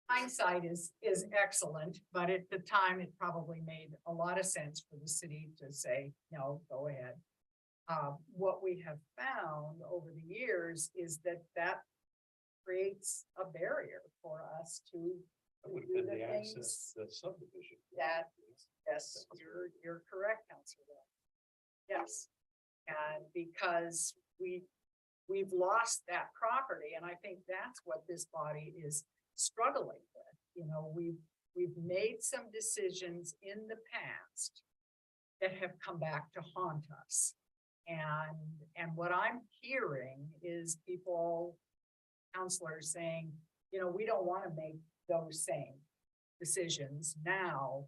hindsight is excellent, but at the time, it probably made a lot of sense for the city to say, no, go ahead. What we have found over the years is that creates a barrier for us to That would have do been the the things access, the subdivision. that, yes, you're correct, Counselor. Yes, and because we've lost that property, and I think that's what this body is struggling with. You know, we've made some decisions in the past that have come back to haunt us. And what I'm hearing is people, counselors saying, you know, we don't want to make those same decisions now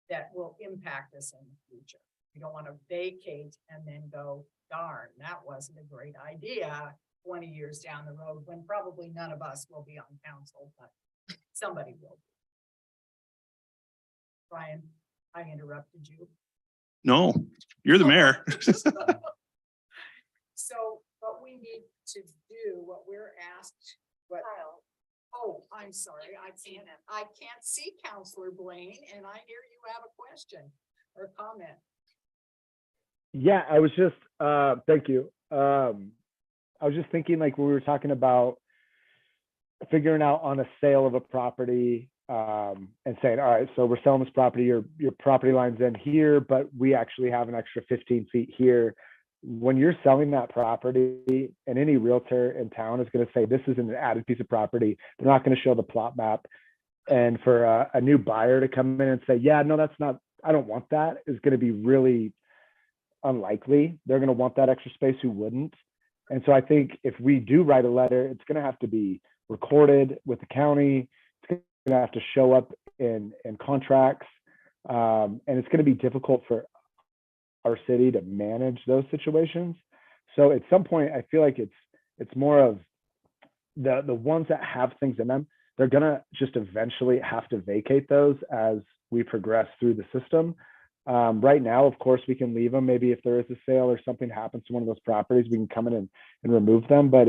that will impact us in the future. We don't want to vacate and then go, darn, that wasn't a great idea 20 years down the road, when probably none of us will be on council, but somebody will. Brian, I interrupted you. No, you're the mayor. So what we need to do, what we're asked, what? Oh, I'm sorry, I can't see Counselor Blaine, and I hear you have a question or comment. Yeah, I was just, thank you. I was just thinking, like, when we were talking about figuring out on a sale of a property, and saying, all right, so we're selling this property, your property line's in here, but we actually have an extra 15 feet here. When you're selling that property, and any realtor in town is going to say, this is an added piece of property, they're not going to show the plot map. And for a new buyer to come in and say, yeah, no, that's not I don't want that is going to be really unlikely. They're going to want that extra space who wouldn't. And so I think if we do write a letter, it's going to have to be recorded with the county. It's going to have to show up in contracts. And it's going to be difficult for our city to manage those situations. So at some point, I feel like it's more of the ones that have things in them, they're going to just eventually have to vacate those as we progress through the system. Right now, of course, we can leave them. Maybe if there is a sale or something happens to one of those properties, we can come in and remove them. But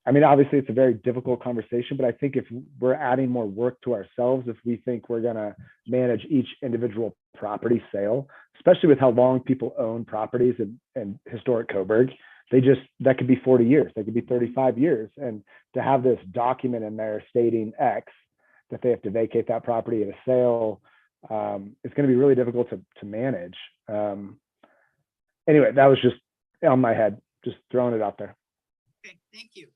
obviously it's a very difficult conversation, but I think if we're adding more work to ourselves, if we think we're going to manage each individual property sale, especially with how long people own properties in historic Coburg, that could be 40 years, that could be 35 years. And to have this document in there stating X, that they have to vacate that property at a sale, it's going to be really difficult to manage. Anyway, that was just on my head, just throwing it out there. Okay, thank you.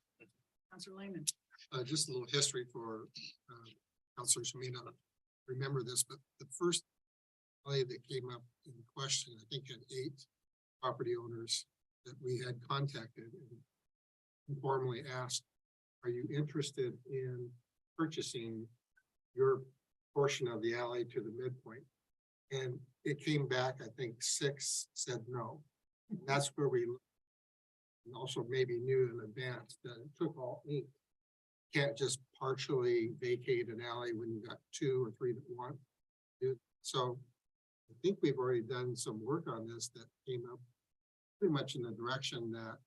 Counselor Lehman. Just a little history for counselors who may not remember this, but the first alley that came up in question, I think had 8 property owners that we had contacted and informally asked, are you interested in purchasing your portion of the alley to the midpoint? And it came back, I think 6 said no. And that's where we also maybe knew in advance that it took all 8. Can't just partially vacate an alley when you got 2 or 3 that want to. So I think we've already done some work on this that came up pretty much in the direction that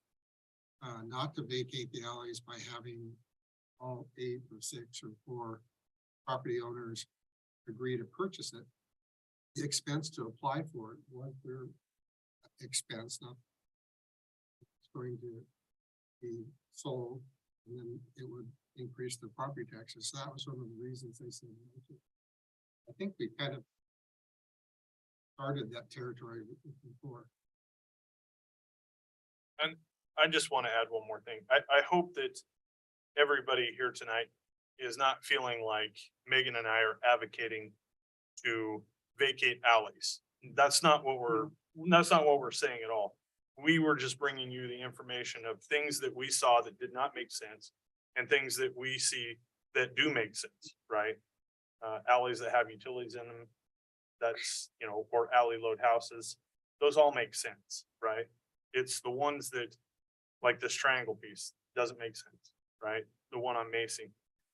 not to vacate the alleys by having all 8 or 6 or 4 property owners agree to purchase it. The expense to apply for it was their expense, not it's going to be sold, and then it would increase the property taxes. So that was one of the reasons they said no to it. I think we kind of started that territory before. And I just want to add one more thing. I hope that everybody here tonight is not feeling like Megan and I are advocating to vacate alleys. That's not what we're saying at all. We were just bringing you the information of things that we saw that did not make sense and things that we see that do make sense, right? Alleys that have utilities in them, that's, or alley load houses, those all make sense, right? It's the ones that, like this triangle piece, doesn't make sense, right? The one on Macy,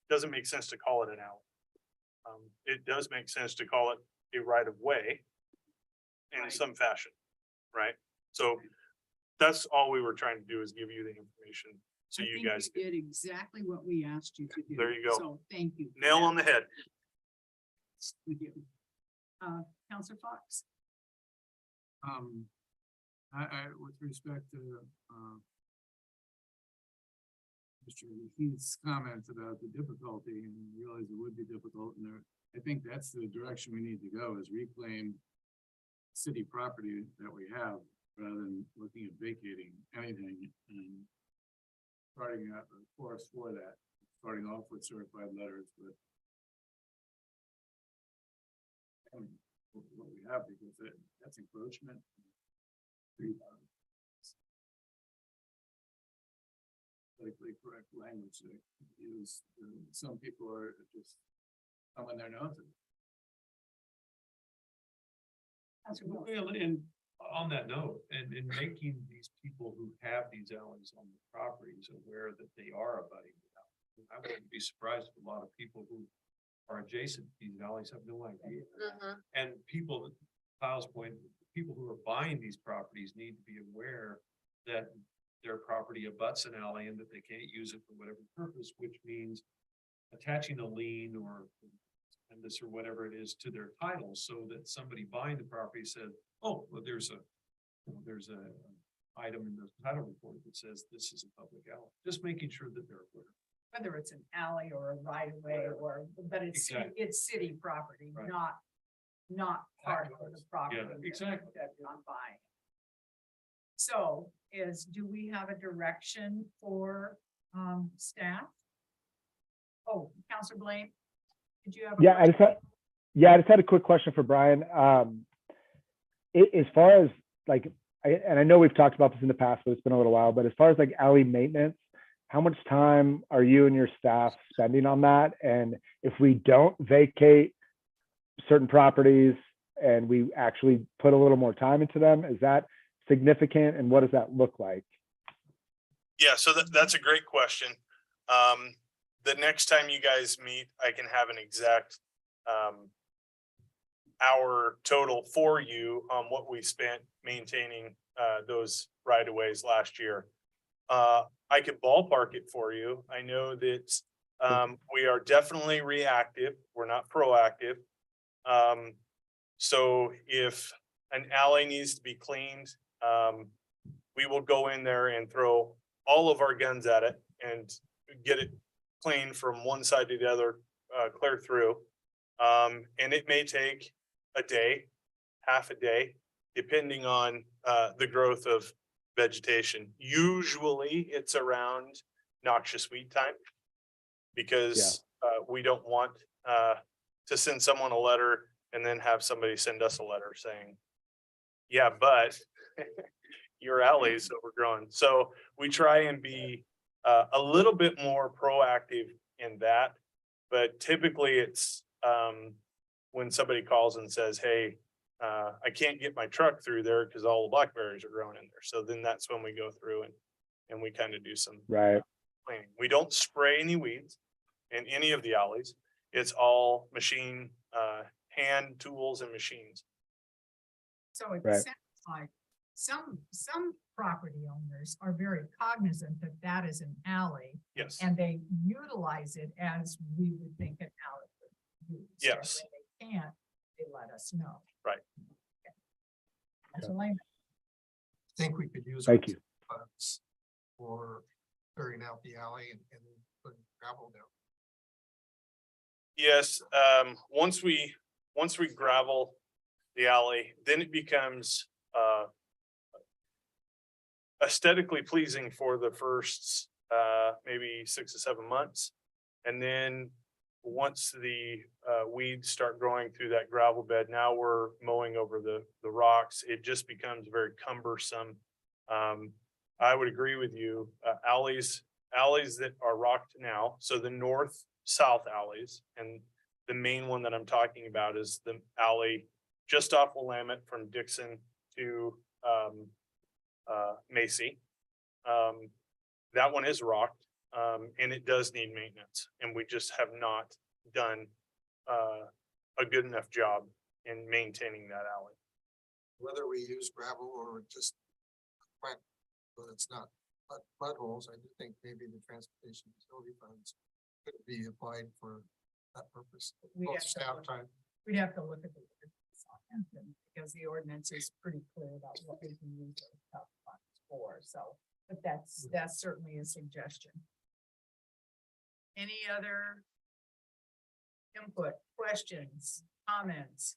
doesn't make sense to call it an alley. It does make sense to call it a right of way in some fashion, right? So that's all we were trying to do, is give you the information so you guys did exactly what we asked you to do. There you go. So thank you. nail on the head. We do. Counselor Fox. With respect to, Mr. Keith's comments about the difficulty, and realize it would be difficult, and I think that's the direction we need to go, is reclaim city property that we have, rather than looking at vacating anything and starting out, of course, for that, starting off with certified letters, but what we have, because that's encroachment. Politically correct language to use. Some people are just thumbing their noses. Well, and on that note, and in making these people who have these alleys on the properties aware that they are abutting the alley, I wouldn't be surprised if a lot of people who are adjacent to these alleys have no idea. And people, Kyle's point, people who are buying these properties need to be aware that their property abuts an alley and that they can't use it for whatever purpose, which means attaching a lien or this or whatever it is to their title, so that somebody buying the property said, oh, well, there's a item in the title report that says this is a public alley. Just making sure that they're aware. Whether it's an alley or a right of way but it's city property, Right. not part of the property. Yeah, exactly. That you're buying. So do we have a direction for staff? Oh, Counselor Blaine, did you have? Yeah, Yeah, I just had a quick question for Brian. As far as like, and I know we've talked about this in the past, but it's been a little while, but as far as like alley maintenance, how much time are you and your staff spending on that? And if we don't vacate certain properties and we actually put a little more time into them, is that significant? And what does that look like? Yeah, so that's a great question. The next time you guys meet, I can have an exact hour total for you on what we spent maintaining those right of ways last year. I could ballpark it for you. I know that we are definitely reactive. We're not proactive. So if an alley needs to be cleaned, we will go in there and throw all of our guns at it and get it clean from one side to the other, clear through. And it may take a day, half a day, depending on the growth of vegetation. Usually it's around noxious weed time because we don't want to send someone a letter and then have somebody send us a letter saying, yeah, but your alley is overgrown. So we try and be a little bit more proactive in that, but typically it's when somebody calls and says, hey, I can't get my truck through there because all the blackberries are growing in there. So then that's when we go through and we kind of do some cleaning. We don't spray any weeds in any of the alleys. It's all machine, hand tools and machines. So it sounds like some property owners are very cognizant that that is an alley. Yes. And they utilize it as we would think an alley would use. Yes. And when they can't, they let us know. Right. Okay. That's what I Think we could use. Thank you. Funds for clearing out the alley and putting gravel down. Yes, once we gravel the alley, then it becomes aesthetically pleasing for the first maybe 6 to 7 months. And then once the weeds start growing through that gravel bed, now we're mowing over the rocks. It just becomes very cumbersome. I would agree with you. Alleys that are rocked now, so the north-south alleys, and the main one that I'm talking about is the alley just off Willamette from Dixon to Macy. That one is rocked, and it does need maintenance, and we just have not done a good enough job in maintaining that alley. Whether we use gravel or just crack, but it's not mud holes, I do think maybe the transportation utility funds could be applied for that purpose. We'd Both have to staff look- time. We'd have to look at the ordinance on that, because the ordinance is pretty clear about what we can use those tough funds for, so, but that's certainly a suggestion. Any other input, questions, comments?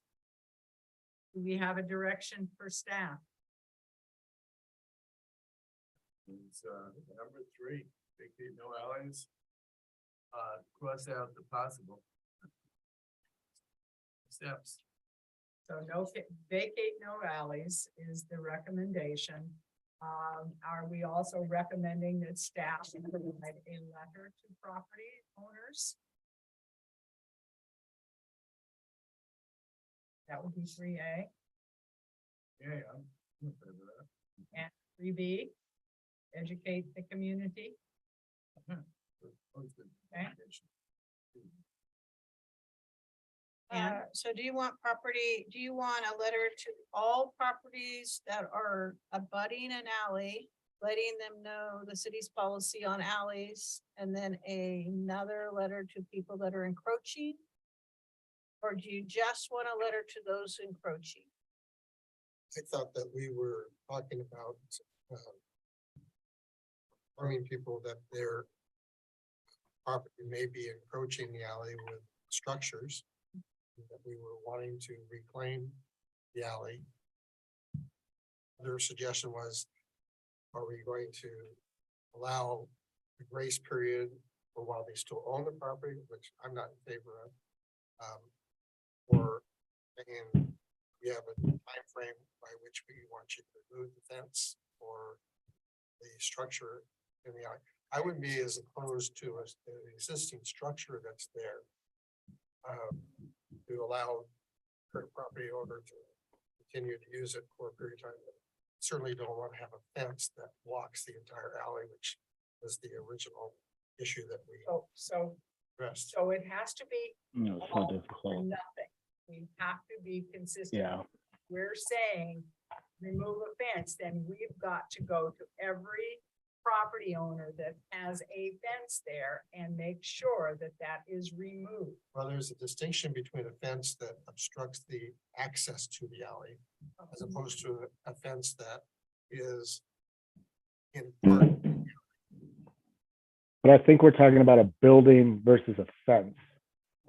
Do we have a direction for staff? It's number 3, vacate no alleys. Cross out the possible steps. So no vacate no alleys is the recommendation. Are we also recommending that staff provide a letter to property owners? That would be 3A. Yeah, I'm in favor of that. And 3B, educate the community. Okay. And So do you want a letter to all properties that are abutting an alley, letting them know the city's policy on alleys, and then another letter to people that are encroaching? Or do you just want a letter to those encroaching? I thought that we were talking about warning people that their property may be encroaching the alley with structures, that we were wanting to reclaim the alley. Their suggestion was, are we going to allow the grace period for while they still own the property, which I'm not in favor of. or saying we have a time frame by which we want you to remove the fence or the structure in the alley. I would be as opposed to an existing structure that's there. To allow current property owner to continue to use it for a period of time. Certainly don't want to have a fence that blocks the entire alley, which was the original issue that we So addressed. it has to be No, it's all not or difficult. nothing. We have to be consistent. Yeah. We're saying remove a fence, then we've got to go to every property owner that has a fence there and make sure that that is removed. Well, there's a distinction between a fence that obstructs the access to the alley as opposed to a fence that is in part. But I think we're talking about a building versus a fence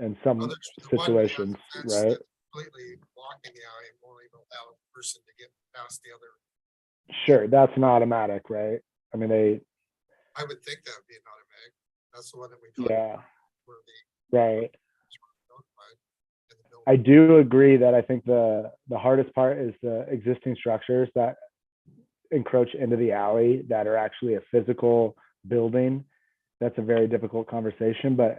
in some Well, there's the one that has a situations, fence right? that's Completely blocking the alley and won't even allow a person to get past the other. Sure, that's an automatic, right? I mean, I would think that would be an automatic. That's the one that we talked yeah, about where the right. notified and the building. I do agree that I think the hardest part is the existing structures that encroach into the alley that are actually a physical building. That's a very difficult conversation, but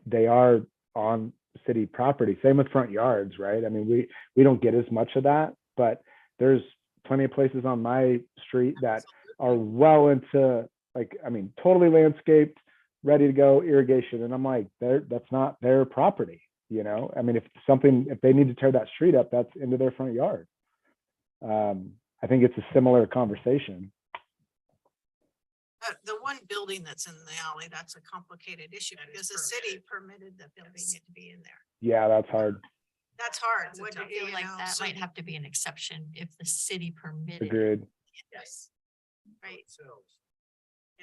they are on city property. Same with front yards, right? I mean, we don't get as much of that, but there's plenty of places on my street that are well into, like, I mean, totally landscaped, ready to go, irrigation. And I'm like, that's not their property, you know? I mean, if they need to tear that street up, that's into their front yard. I think it's a similar conversation. The one building that's in the alley, that's a complicated issue because the city permitted the building to be in there. Yeah, that's hard. That's hard. I What do feel you like know, that so- might have to be an exception if the city permitted. Agreed. Yes. Right.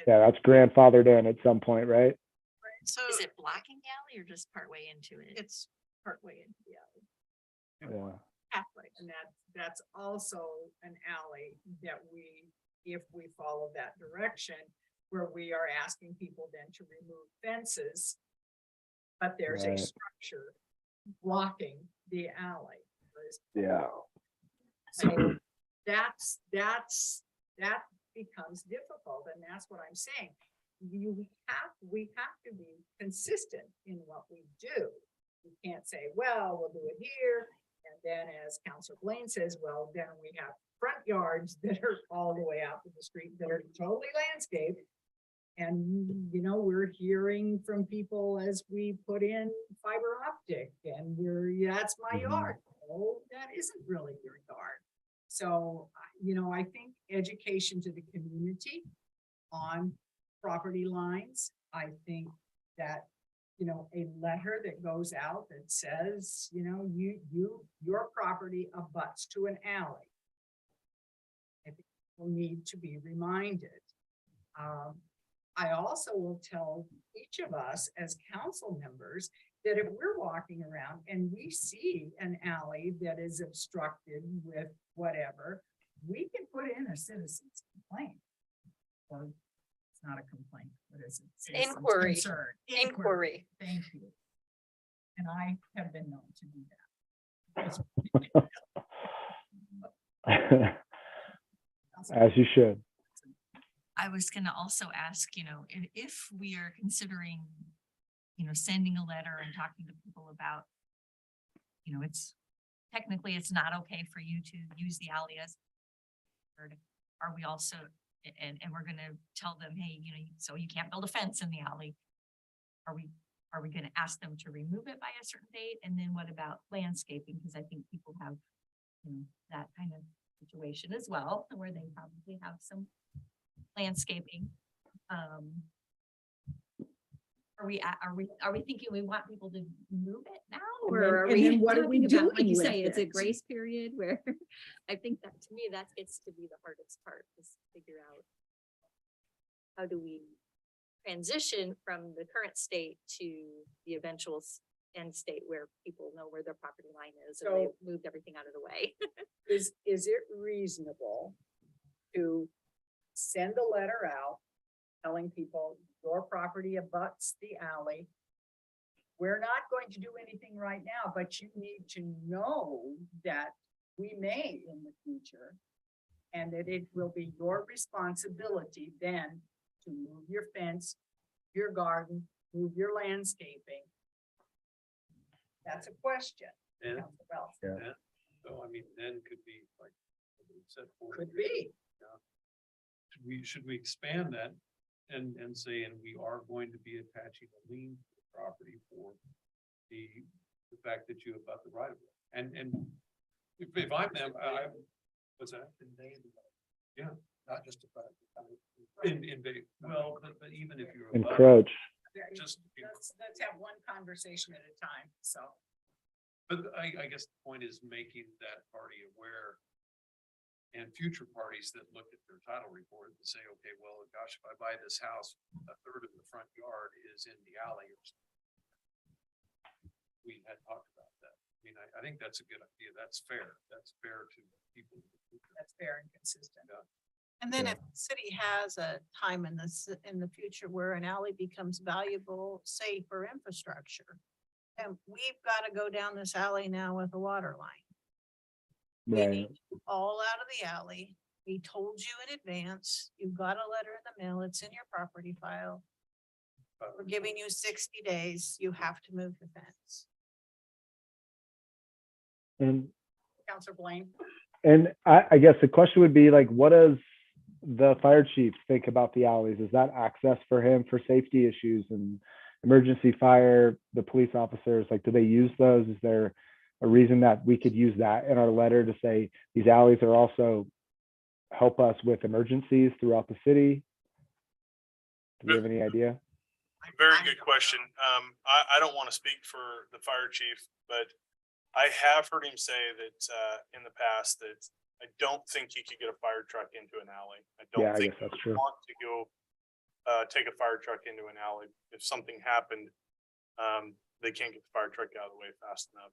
Yeah, that's grandfathered in at some point, right? So Is it blocking the alley or just partway into it? it's partway into the alley, Yeah. halfway. And that's also an alley that if we follow that direction, where we are asking people then to remove fences. But there's a Right. structure blocking the alley. Yeah. So that becomes difficult, and that's what I'm saying. We have to be consistent in what we do. We can't say, well, we'll do it here, and then as Counselor Blaine says, well, then we have front yards that are all the way out to the street that are totally landscaped. And, you know, we're hearing from people as we put in fiber optic and that's my Mhm. yard. Oh, that isn't really your yard. So, you know, I think education to the community on property lines. I think that, you know, a letter that goes out that says, you know, your property abuts to an alley. I think people need to be reminded. I also will tell each of us as council members that if we're walking around and we see an alley that is obstructed with whatever, we can put in a citizen's complaint. Or it's not a complaint, what is it? Citizen's Inquiry. concern. Inquiry. Thank you. And I have been known to do that. As you should. I was gonna also ask, if we are considering, sending a letter and talking to people about, it's not okay for you to use the alley as. Are we also, and we're gonna tell them, hey, so you can't build a fence in the alley. Are we gonna ask them to remove it by a certain date? And then what about landscaping? Because I think people have, that kind of situation as well, where they probably have some landscaping. Are we thinking we want people to move it now? And Or then- are and we then what are we talking about, like doing you with say, it's a it? grace period where I think that to me, that gets to be the hardest part is figure out how do we transition from the current state to the eventual end state where people know where their property line is or they've So- moved everything out of the way. Is it reasonable to send a letter out telling people your property abuts the alley? we're not going to do anything right now, but you need to know that we may in the future. And that it will be your responsibility then to move your fence, your garden, move your landscaping. That's a question. And, Councilor Wells. so I mean, then could be like. set forward. Could be. Should we expand that and say, and we are going to be attaching a lien to the property for the fact that you abut the right of way? And if I'm them, what's that? Yeah. Not just about. Well, but even if you're. Encroach. Just. Let's have one conversation at a time, so. But I guess the point is making that party aware. And future parties that look at their title report and say, okay, well, gosh, if I buy this house, a third of the front yard is in the alley. We had talked about that. I mean, I think that's a good idea. That's fair. That's fair to people. That's fair and consistent. And then Yeah. if the city has a time in in the future where an alley becomes valuable, say for infrastructure. And we've got to go down this alley now with a water line. We Right. need you all out of the alley. We told you in advance. You got a letter in the mail. It's in your property file. We're giving you 60 days. You have to move the fence. Counselor Blaine. And I guess the question would be like, what does the fire chief think about the alleys? Is that access for him for safety issues and emergency fire, the police officers, like, do they use those? Is there a reason that we could use that in our letter to say these alleys are also help us with emergencies throughout the city? Do we have any idea? Very good question. I don't want to speak for the fire chief, but I have heard him say that, in the past that I don't think you could get a fire truck into an alley. I Yeah, don't I think guess that's you true. want to go, take a fire truck into an alley. If something happened, they can't get the fire truck out of the way fast enough,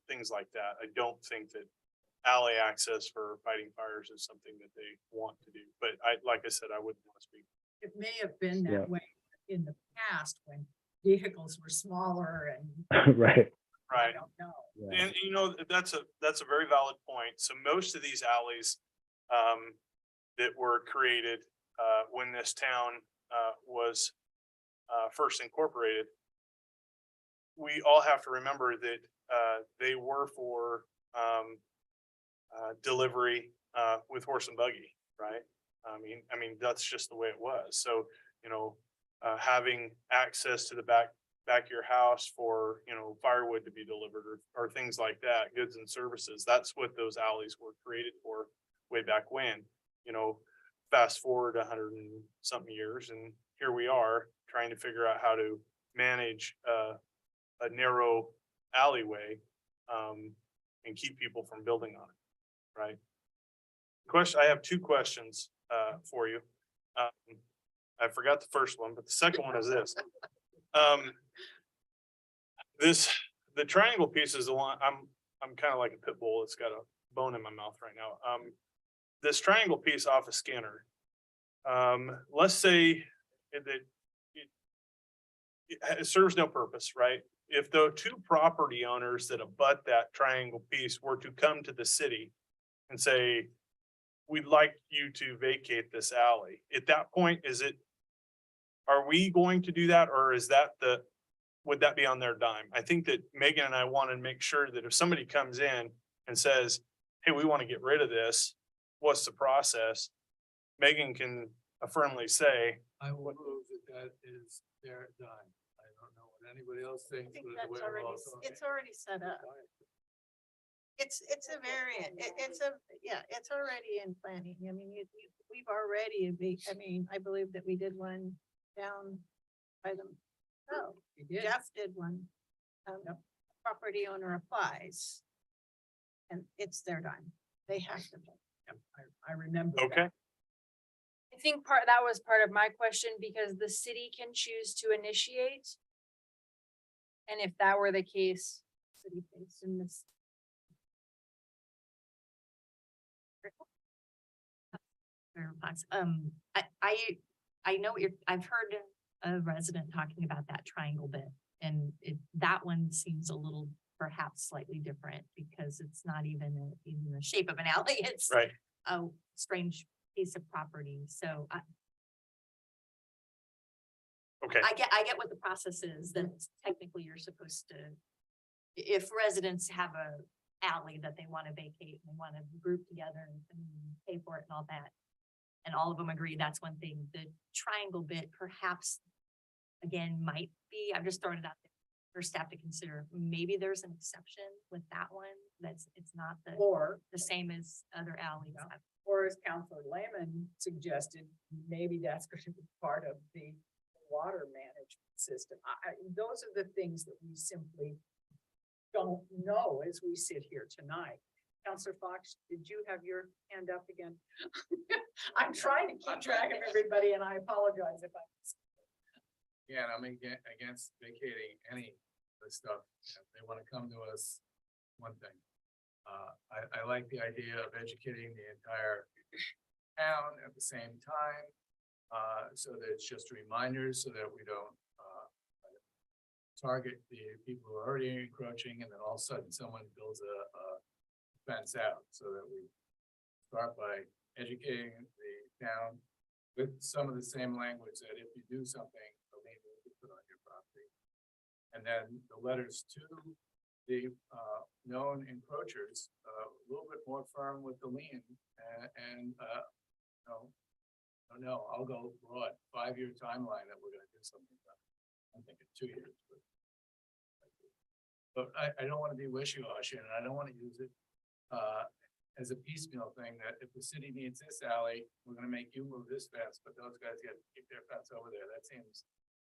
things like that. I don't think that alley access for fighting fires is something that they want to do, but like I said, I wouldn't want to speak. It may have been Yeah. that way in the past when vehicles were smaller and Right. I Right. don't know. Yeah. And that's a very valid point. So most of these alleys that were created when this town was first incorporated, we all have to remember that they were for delivery with horse and buggy, right? I mean, that's just the way it was. So, having access to the back of your house for, firewood to be delivered or things like that, goods and services. That's what those alleys were created for way back when, fast forward 100 and something years. And here we are trying to figure out how to manage a narrow alleyway and keep people from building on it. Right. I have two questions for you. I forgot the first one, but the second one is this. The triangle piece is the one, I'm kind of like a pit bull. It's got a bone in my mouth right now. This triangle piece off a Skinner. Let's say that it serves no purpose, right? If the two property owners that abut that triangle piece were to come to the city and say, we'd like you to vacate this alley, at that point, are we going to do that, or would that be on their dime? I think that Megan and I want to make sure that if somebody comes in and says, hey, we want to get rid of this, what's the process? Megan can affirmably say, I will move that is their dime. I don't know what anybody else I thinks. think but the that's way already, we're all it's already set up. It's a variant. It's already in planning. I mean, we've already, I believe that we did one down by them. Oh, Jeff did one. Property owner applies. And it's their dime. They have to. I remember. that. okay, I think that was part of my question because the city can choose to initiate. And if that were the case, City based in this. I know I've heard a resident talking about that triangle bit that one seems a little perhaps slightly different because it's not even the shape of an alley. It's Right. a strange piece of property. So Okay. I get what the process is, that technically you're supposed to, if residents have a alley that they want to vacate and they want to group together and pay for it and all that, and all of them agree, that's one thing. The triangle bit perhaps, again, might be, I'm just throwing it out there for staff to consider. Maybe there's an exception with that one, it's not Or, the same as other alleys. or as Counselor Lehman suggested, maybe that's going to be part of the water management system. Those are the things that we simply don't know as we sit here tonight. Counselor Fox, did you have your hand up again? I'm trying to keep track of everybody and I apologize if I. Yeah, and I'm against vacating any of the stuff. If they want to come to us, one thing. I like the idea of educating the entire town at the same time. So that it's just reminders so that we don't target the people who are already encroaching and then all of a sudden someone builds a fence out, so that we start by educating the town with some of the same language that if you do something, the lien will be put on your property. And then the letters to the known encroachers, a little bit more firm with the lien no, I'll go broad, 5-year timeline that we're gonna do something about. I'm thinking 2 years, but I don't want to be wishy-washy and I don't want to use it as a piecemeal thing that if the city needs this alley, we're gonna make you move this fence, but those guys get to keep their fence over there. That seems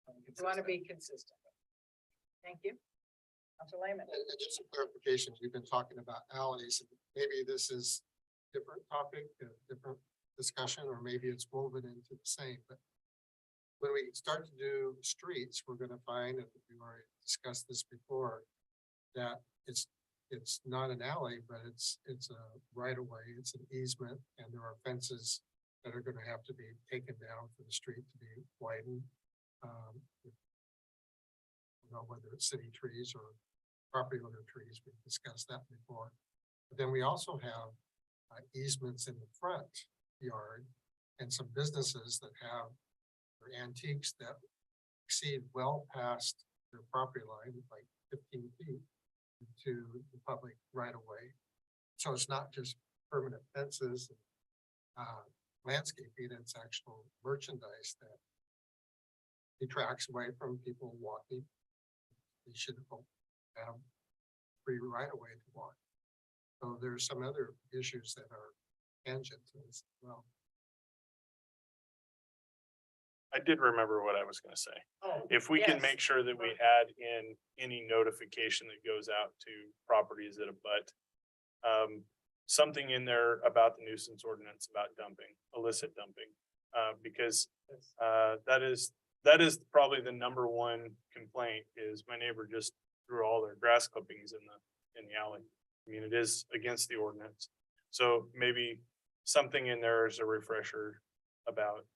You want to be consistent. Thank you. Counselor Lehman. And just some clarifications, we've been talking about alleys, and maybe this is different topic, a different discussion, or maybe it's woven into the same, but when we start to do streets, we're gonna find, and we already discussed this before, that it's not an alley, but it's a right of way, it's an easement, and there are fences that are gonna have to be taken down for the street to be widened. You know, whether it's city trees or property owner trees, we've discussed that before. But then we also have easements in the front yard and some businesses that have their antiques that exceed well past their property line, like 15 feet to the public right of way. So it's not just permanent fences, landscaping, it's actual merchandise that detracts away from people walking. They should have free right of way to walk. So there's some other issues that are tangent to this as well. I did remember what I was gonna say. Oh, If we can yes. make sure that we add in any notification that goes out to properties that abut. Something in there about the nuisance ordinance about dumping, illicit dumping, because that is probably the number one complaint is my neighbor just threw all their grass clippings in the alley. I mean, it is against the ordinance. So maybe something in there is a refresher about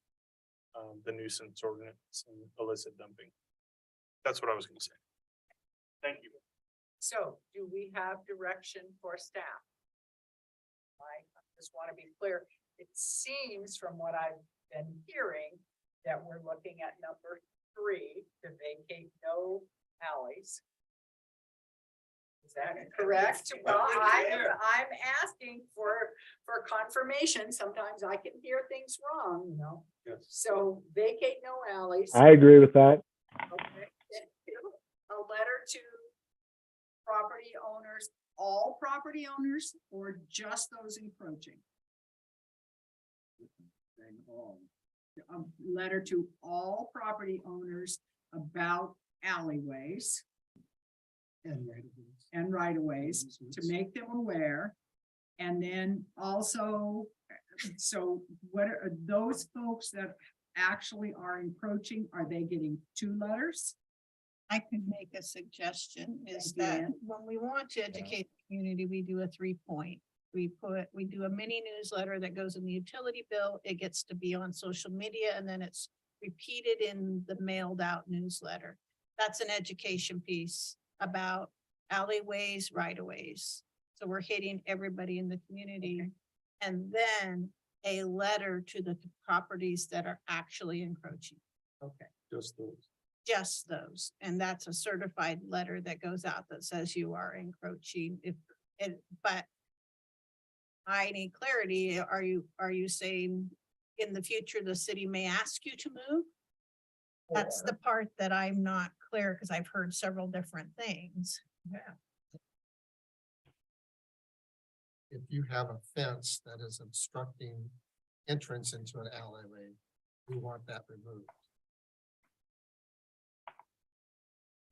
the nuisance ordinance and illicit dumping. That's what I was gonna say. Thank you. So do we have direction for staff? I just want to be clear. It seems from what I've been hearing that we're looking at number 3 to vacate no alleys. Is that correct? Well, I'm asking for confirmation. Sometimes I can hear things wrong, you know? Yes. So vacate no alleys. I agree with that. Okay. A letter to property owners, all property owners, or just those encroaching? A letter to all property owners about alleyways and right-of-ways to make them aware. And then also, so what are those folks that actually are encroaching, are they getting 2 letters? I could make a suggestion is Thank you, that Ann. when we want to educate the community, we do a 3-point. We do a mini newsletter that goes in the utility bill. It gets to be on social media and then it's repeated in the mailed out newsletter. that's an education piece about alleyways, right of ways. So we're hitting everybody in the community. And then a letter to the properties that are actually encroaching, Okay. Just those. just those. And that's a certified letter that goes out that says you are encroaching if, but I need clarity. Are you saying in the future, the city may ask you to move? That's the part that I'm not clear because I've heard several different things. Yeah. If you have a fence that is obstructing entrance into an alleyway, we want that removed.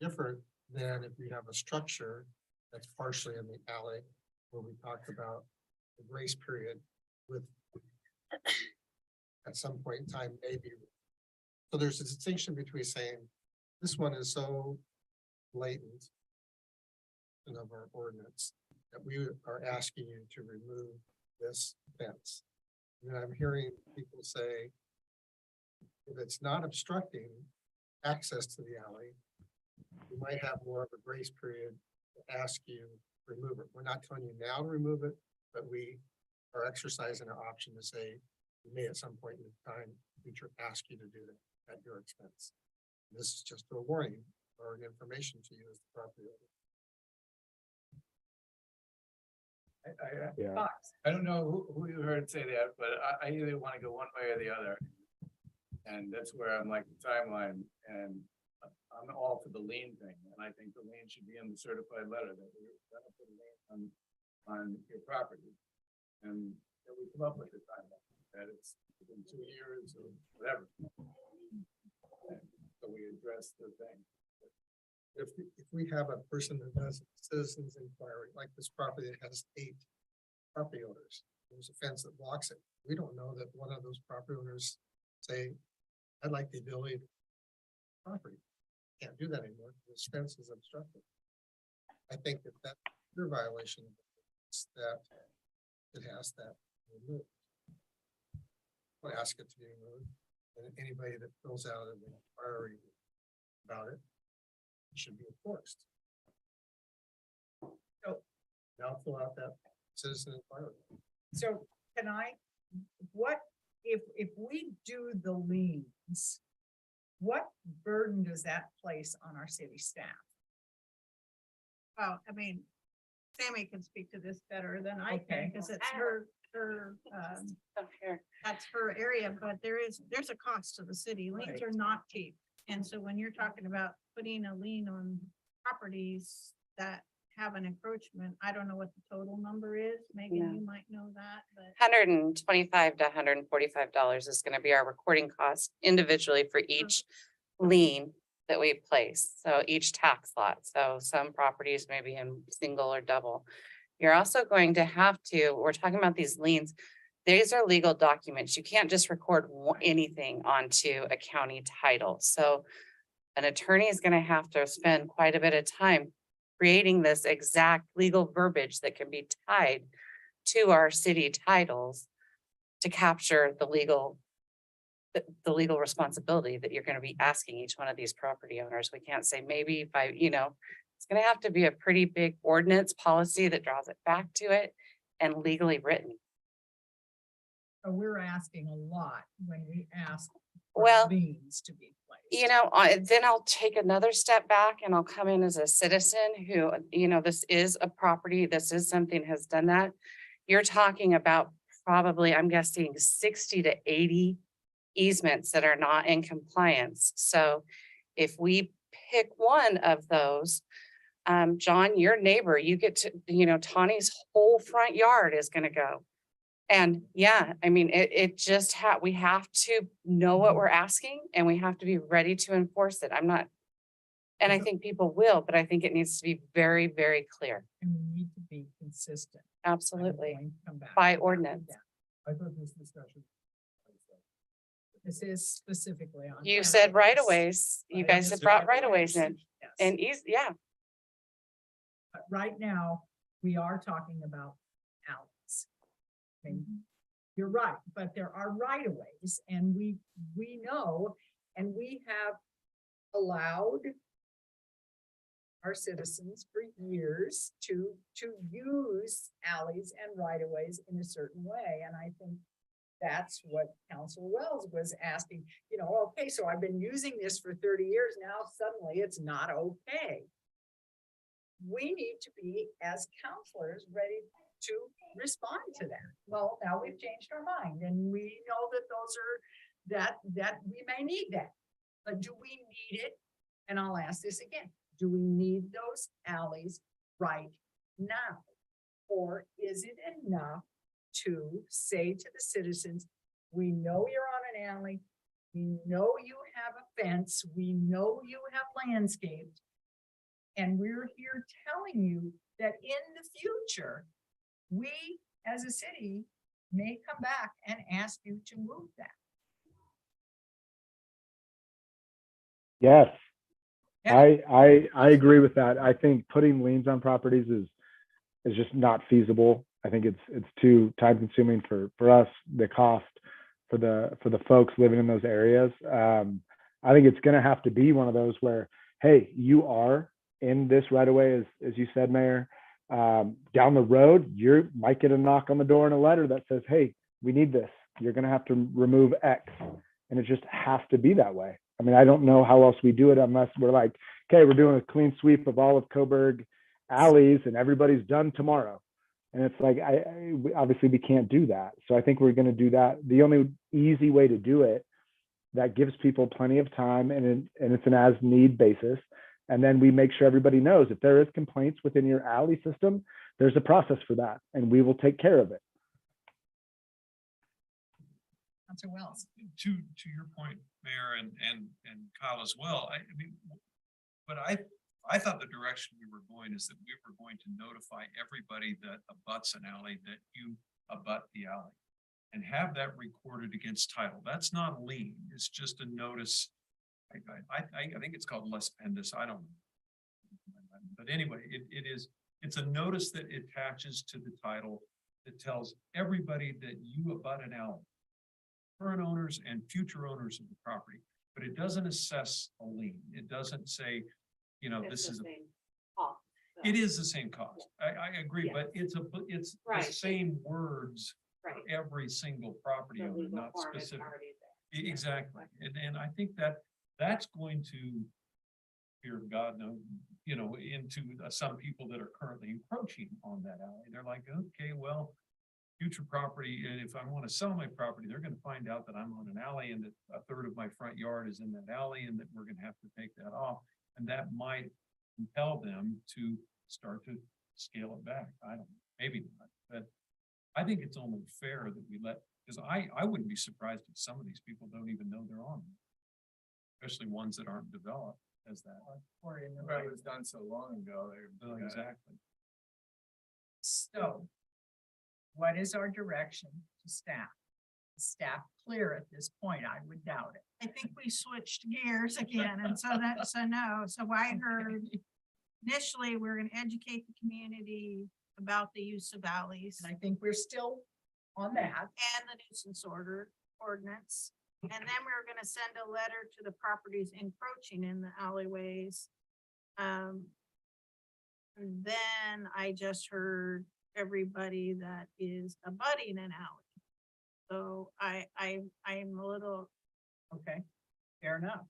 Different than if you have a structure that's partially in the alley, where we talked about the grace period with at some point in time, maybe. So there's a distinction between saying, this one is so blatant in of our ordinance that we are asking you to remove this fence. And I'm hearing people say, if it's not obstructing access to the alley, we might have more of a grace period to ask you to remove it. We're not telling you now to remove it, but we are exercising our option to say, we may at some point in time, future ask you to do that at your expense. This is just a warning or an information to you as the property owner. Yeah. Fox. I don't know who you heard say that, but I either want to go one way or the other. And that's where I'm like the timeline, and I'm all for the lien thing, and I think the lien should be in the certified letter that we're gonna put a lien on your property. And that we come up with the timeline, that it's within 2 years or whatever. And so we address the thing. If we have a person that does citizens inquiry, like this property that has 8 property owners, there's a fence that blocks it. We don't know that one of those property owners say, I'd like the ability to property. Can't do that anymore. This fence is obstructed. I think that that's your violation that it has that removed. I'll ask it to be removed, and anybody that fills out an inquiry about it should be enforced. So now fill out that citizen inquiry. So can I, what, if we do the liens, what burden does that place on our city staff? Well, I mean, Sammy can speak to this better than I Okay. can, because it's her, that's her area, but there's a cost to the city. Liens are not cheap. And so when you're talking about putting a lien on properties that have an encroachment, I don't know what the total number is. Megan, No. you might know that, but. $125 to $145 is gonna be our recording cost individually for each lien that we place. So each tax lot. So some properties may be in single or double. You're also going to have to, we're talking about these liens. These are legal documents. You can't just record anything onto a county title. So an attorney is gonna have to spend quite a bit of time creating this exact legal verbiage that can be tied to our city titles to capture the legal responsibility that you're going to be asking each one of these property owners. We can't say maybe if it's going to have to be a pretty big ordinance policy that draws it back to it and legally written. So we're asking a lot when we ask for Well, liens to be placed. Then I'll take another step back and I'll come in as a citizen who, this is a property, this is something has done that. You're talking about probably, I'm guessing 60 to 80 easements that are not in compliance. So if we pick one of those, John, your neighbor, you get to, Tawny's whole front yard is going to go. And yeah, I mean, we have to know what we're asking and we have to be ready to enforce it. And I think people will, but I think it needs to be very, very clear. And we need to be consistent. I'm Absolutely. going to come back By to that. ordinance. I thought this discussion. This is specifically on. You said right of ways. ways. You guys have brought right of ways in and yeah. But right now, we are talking about alleys. Okay, you're right, but there are right of ways and we know, and we have allowed our citizens for years to use alleys and right of ways in a certain way. And I think that's what Council Wells was asking, you know, okay, so I've been using this for 30 years, now suddenly it's not okay. We need to be, as counselors, ready to respond to that. Well, now we've changed our mind and we know that those are, that we may need that. But do we need it? And I'll ask this again, do we need those alleys right now? Or is it enough to say to the citizens, we know you're on an alley, we know you have a fence, we know you have landscaped, and we're here telling you that in the future, we as a city may come back and ask you to move that. Yes, Yeah. I agree with that. I think putting liens on properties is just not feasible. I think it's too time consuming for us, the cost for the folks living in those areas. I think it's going to have to be one of those where, hey, you are in this right away, as you said, Mayor. Down the road, you might get a knock on the door and a letter that says, hey, we need this. You're going to have to remove X. And it just has to be that way. I mean, I don't know how else we do it unless we're like, okay, we're doing a clean sweep of all of Coburg alleys and everybody's done tomorrow. And it's like, obviously we can't do that. So I think we're going to do that. The only easy way to do it that gives people plenty of time and it's an as need basis. And then we make sure everybody knows if there is complaints within your alley system, there's a process for that and we will take care of it. Councilor Wells. To your point, Mayor and Kyle as well, I mean, but I thought the direction we were going is that we were going to notify everybody that abuts an alley that you abut the alley and have that recorded against title. That's not a lien. It's just a notice. I think it's called Les Pendus. I don't know. But anyway, it's a notice that attaches to the title that tells everybody that you abut an alley, current owners and future owners of the property, but it doesn't assess a lien. It doesn't say, you know, this is, it is the same cost. I agree, but it's the same words for every single property owner, not specific. Exactly. And I think that's going to, fear of God, no, you know, into some people that are currently encroaching on that alley. They're like, okay, well, future property, and if I want to sell my property, they're going to find out that I'm on an alley and that a third of my front yard is in that alley and that we're going to have to take that off. And that might compel them to start to scale it back. I don't know, maybe not, but I think it's only fair that we let, because I wouldn't be surprised if some of these people don't even know they're on, especially ones that aren't developed as that. Or it was done so long ago. Exactly. So what is our direction to staff? Is staff clear at this point? I would doubt it. I think we switched gears again, and so that's a no. So I heard initially, we're gonna educate the community about the use of alleys And I think we're still on that. and the nuisance ordinance. And then we were gonna send a letter to the properties encroaching in the alleyways. And then I just heard everybody that is abutting an alley. So I'm a little, Okay, fair enough.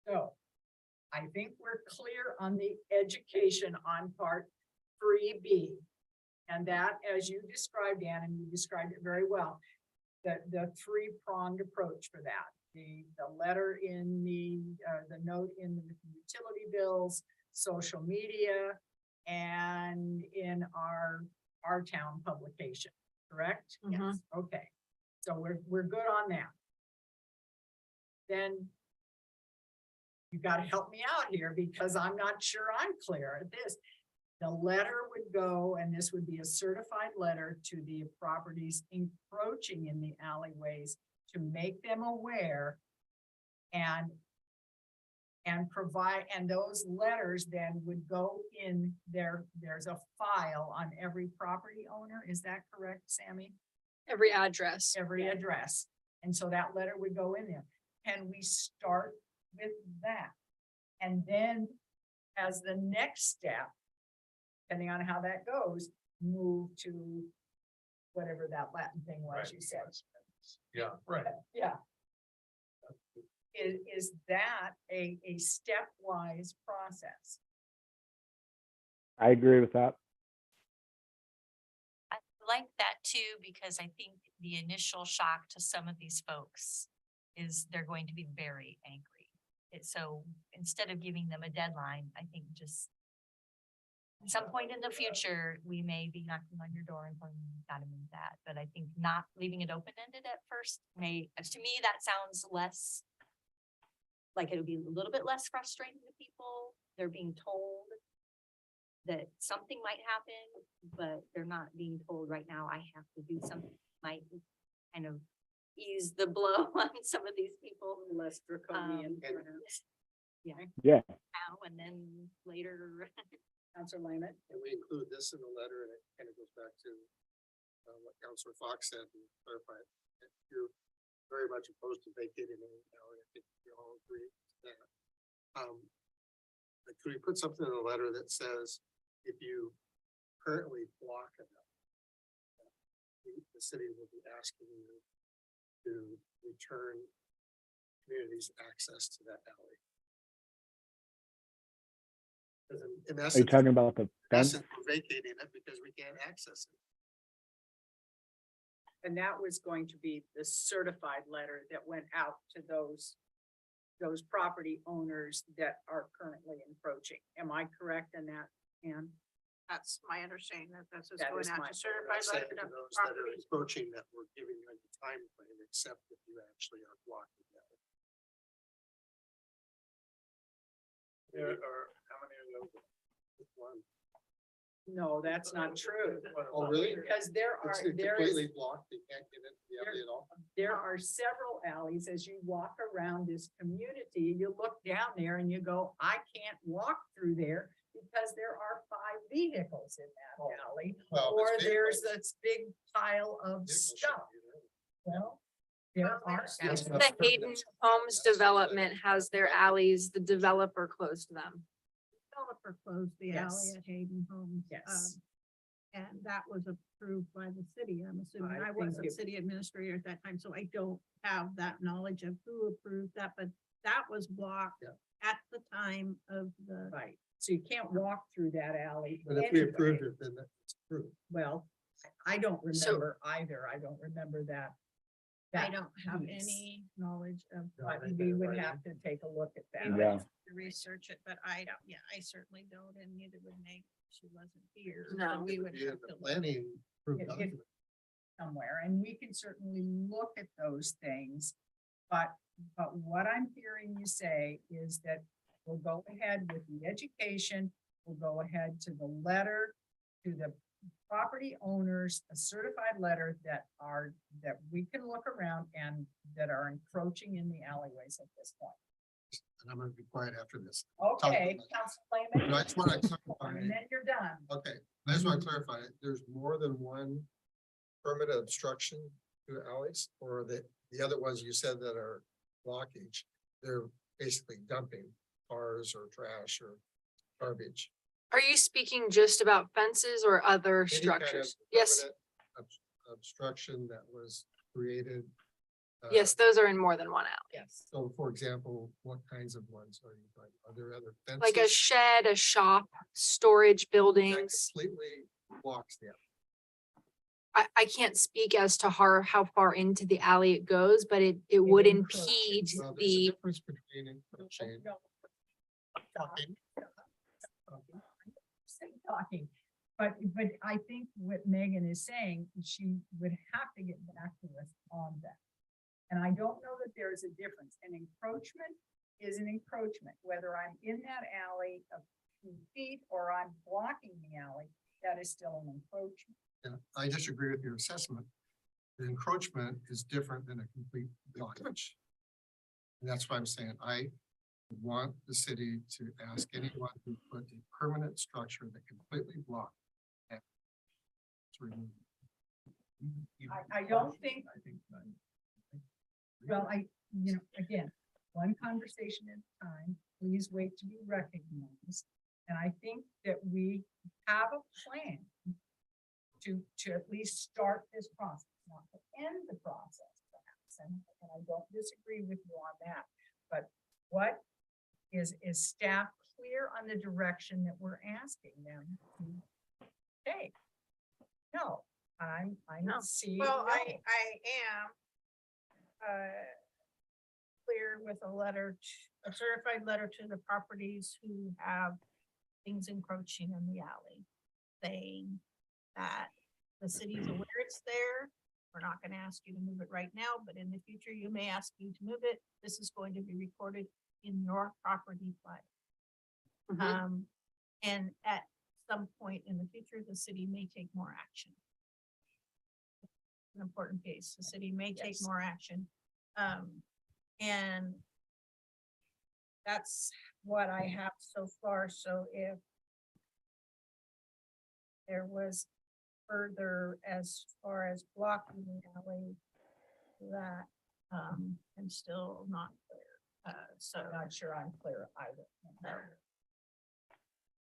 So I think we're clear on the education on part 3B. And that, as you described, Ann, and you described it very well, the three-pronged approach for that. The letter in the note in the utility bills, social media, and in our town publication, correct? Yes. Okay, so we're good on that. Then you gotta help me out here because I'm not sure I'm clear at this. The letter would go, and this would be a certified letter to the properties encroaching in the alleyways to make them aware and provide, and those letters then would go in there's a file on every property owner. Is that correct, Sammy? Every address. Every address. And so that letter would go in there. Can we start with that? And then as the next step, depending on how that goes, move to whatever that Latin thing was Right. you said. Yeah, right. Yeah. Is that a stepwise process? I agree with that. I like that too, because I think the initial shock to some of these folks is they're going to be very angry. So instead of giving them a deadline, I think just at some point in the future, we may be knocking on your door and telling you gotta move that, but I think not leaving it open-ended at first to me, that sounds less like it'll be a little bit less frustrating to people. They're being told that something might happen, but they're not being told right now, I have to do something, might kind of ease the blow on some of these people. Less draconian, and- perhaps. Yeah. Now and then later. Counselor Lehman? And we include this in the letter, and it kind of goes back to what Councilor Fox said and clarify it. If you're very much opposed to vacating an alley, I think we all agree to that. But could we put something in the letter that says, if you currently block it, the city will be asking you to return communities access to that alley? Because in Are you essence, talking about the fence? we're vacating it because we can't access it. And that was going to be the certified letter that went out to those property owners that are currently encroaching. Am I correct in that, Ann? That's my understanding, that that's just That going is out my- to certified Saying letter to to those that are property. encroaching that we're giving you a time frame, except if you actually are blocking that. There are, how many of those? One. No, that's not true. Oh, really? Because there are, It's there completely is, blocked, you can't get into the alley at all. there are several alleys as you walk around this community, you look down there and you go, I can't walk through there because there are 5 vehicles in that alley. Well, Or it's there's vehicles. this big pile of Vehicles shouldn't stuff. be there. Well, there are. Yes, alleys. that's The Hayden Homes development has their alleys, the developer closed them. Developer closed the Yes. alley at Hayden Homes. Yes. And that was approved by the city, I'm assuming. I I think wasn't it- city administrator at that time, so I don't have that knowledge of who approved that, but that was blocked Yeah. at the time of the. Right, so you can't walk through that alley. But if we anyway. approved it, then it's approved. Well, I don't So- remember either. I don't remember that. I that don't have piece. any knowledge of. No, But they we better would write have to take a look at We that. would Yeah. have to research it, but I don't, yeah, I certainly don't, and neither would Meg. She wasn't here. so No. We It would be in have the to. look. planning approved It- it- document. Somewhere, and we can certainly look at those things. But what I'm hearing you say is that we'll go ahead with the education, we'll go ahead to the letter to the property owners, a certified letter that we can look around and that are encroaching in the alleyways at this point. And I'm gonna be quiet after this. Okay, about- Council No, I Lehman, just want to clarify. and then you're done. Okay, I just want to clarify, there's more than one permit obstruction to alleys, or the other ones you said that are blockage, they're basically dumping cars or trash or garbage. Are you speaking just about fences or other Any kind of structures? Yes, permanent Obstruction that was created. yes, those are in more than one alley. Yes. So for example, what kinds of ones are you talking? Are there other fences? Like a shed, a shop, storage That buildings. completely blocks the alley. I can't speak as to how far into the alley it goes, but it would encroaches. impede Well, there's a the, difference between encroaching. Talking, but I think what Megan is saying, she would have to get back to us on that. And I don't know that there's a difference. An encroachment is an encroachment, whether I'm in that alley a few feet or I'm blocking the alley, that is still an encroachment. And I disagree with your assessment. The encroachment is different than a complete blockage. And that's why I'm saying I want the city to ask anyone who put a permanent structure that completely blocked. that to remove it. I don't think, I think. well, again, one conversation at a time, please wait to be recognized. And I think that we have a plan to at least start this process, not to end the process perhaps. And I don't disagree with you on that, but what is staff clear on the direction that we're asking them to take? No, I'm seeing. Well, no. I am clear with a certified letter to the properties who have things encroaching in the alley, saying that the city's aware it's there. We're not gonna ask you to move it right now, but in the future, you may ask you to move it. This is going to be recorded in your property file. And at some point in the future, the city may take more action. An important piece, the city may take Yes. more action. And that's what I have so far, so if there was further as far as blocking the alley, that, I'm still not clear, so. I'm not sure I'm clear either.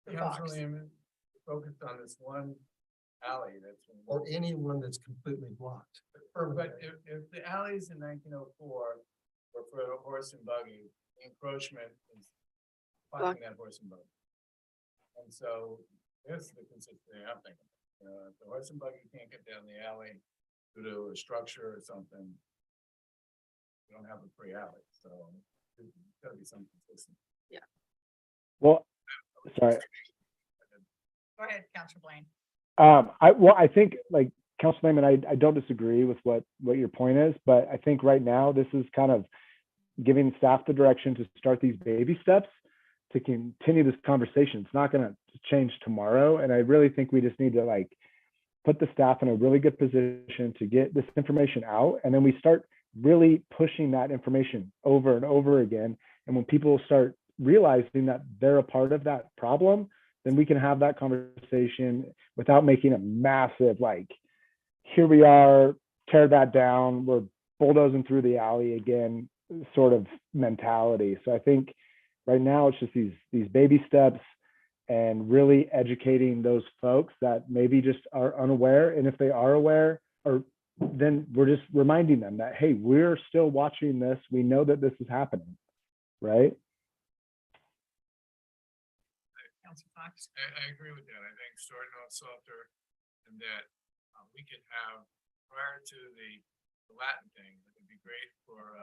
The Council box. Lehman focused on this one alley that's. been- Or anyone that's completely blocked. But if the alleys in 1904 were for a horse and buggy, the encroachment is blocking that horse and buggy. And so this is the consistency I'm thinking. If the horse and buggy can't get down the alley due to a structure or something, we don't have a free alley, so there's gotta be some consistency. Well, sorry. Go ahead, Counselor Blaine. I think like Councilman, I don't disagree with what your point is, but I think right now this is kind of giving staff the direction to start these baby steps to continue this conversation. It's not going to change tomorrow. And I really think we just need to like put the staff in a really good position to get this information out. And then we start really pushing that information over and over again. And when people start realizing that they're a part of that problem, then we can have that conversation without making a massive, like, here we are, tear that down, we're bulldozing through the alley again, sort of mentality. So I think right now it's just these baby steps and really educating those folks that maybe just are unaware. And if they are aware, or then we're just reminding them that, hey, we're still watching this. We know that this is happening, right? Counselor Fox. I agree with that. I think starting off softer and that we could have, prior to the Latin thing, it would be great for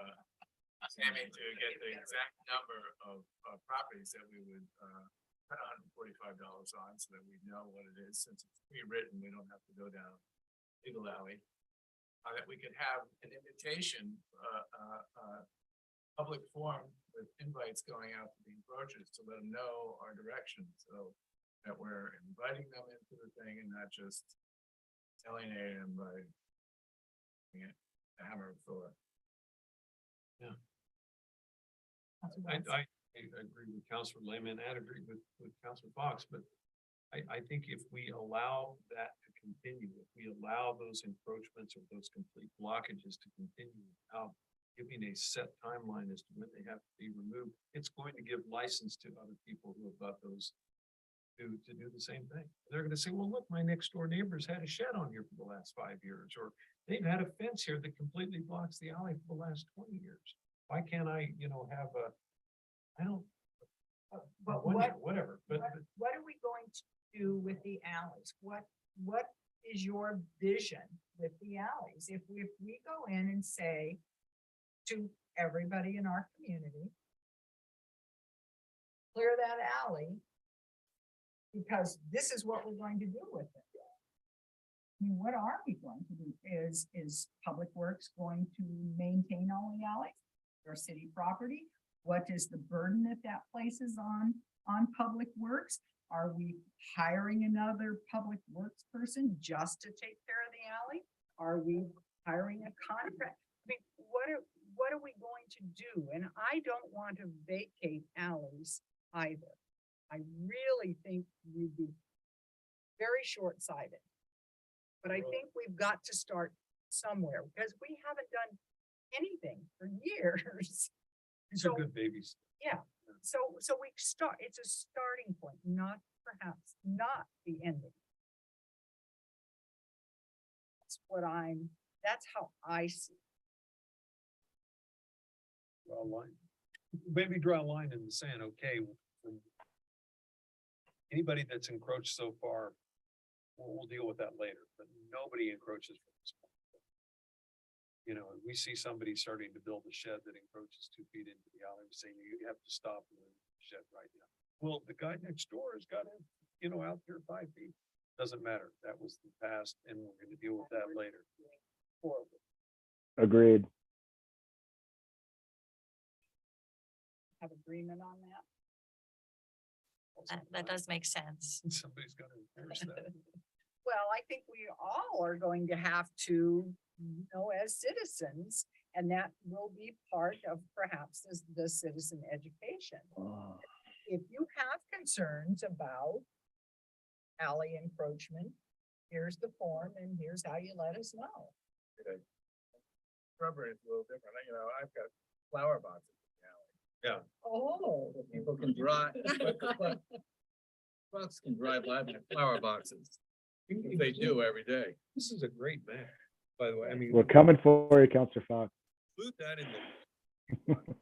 Sammy to get the exact number of properties that we would put $145 on so that we know what it is. Since it's pre-written, we don't have to go down legal alley. That we could have an invitation, public forum with invites going out to the encroachers to let them know our direction, so that we're inviting them into the thing and not just alienating them by being a hammer of Thor. I agree with Councilor Lehman and agree with Councilor Fox, but I think if we allow that to continue, if we allow those encroachments or those complete blockages to continue without giving a set timeline as to when they have to be removed, it's going to give license to other people who have got those to do the same thing. They're going to say, well, look, my next door neighbor's had a shed on here for the last 5 years, or they've had a fence here that completely blocks the alley for the last 20 years. Why can't I, have But whatever, but what are we going to do with the alleys? What is your vision with the alleys? If we go in and say to everybody in our community, clear that alley, because this is what we're going to do with it. I mean, what are we going to do? Is Public Works going to maintain all the alleys or city property? What is the burden that places on Public Works? Are we hiring another Public Works person just to take care of the alley? Are we hiring a contract? I mean, what are we going to do? And I don't want to vacate alleys either. I really think we'd be very short-sighted. But I think we've got to start somewhere because we haven't done anything for years. these are good babies. Yeah, So we start, it's a starting point, not perhaps not the ending. That's how I see it. Draw a line. Maybe draw a line in the sand, okay. Anybody that's encroached so far, we'll deal with that later, but nobody encroaches from this point. You know, if we see somebody starting to build a shed that encroaches 2 feet into the alley, we say you have to stop and move the shed right now. Well, the guy next door has got it, you know, out there 5 feet. Doesn't matter. That was the past and we're gonna deal with that later. Agreed. Have agreement on that? That does make sense. Somebody's gonna enforce that. Well, I think we all are going to have to know as citizens, and that will be part of perhaps the citizen education. If you have concerns about alley encroachment, here's the form and here's how you let us know. Rubber is a little different. You know, I've got flower boxes. Oh. People can Bucks can drive by with flower boxes. They do every day. This is a great map, by the way. I mean. We're coming for you, Counselor Fox. Include that in the.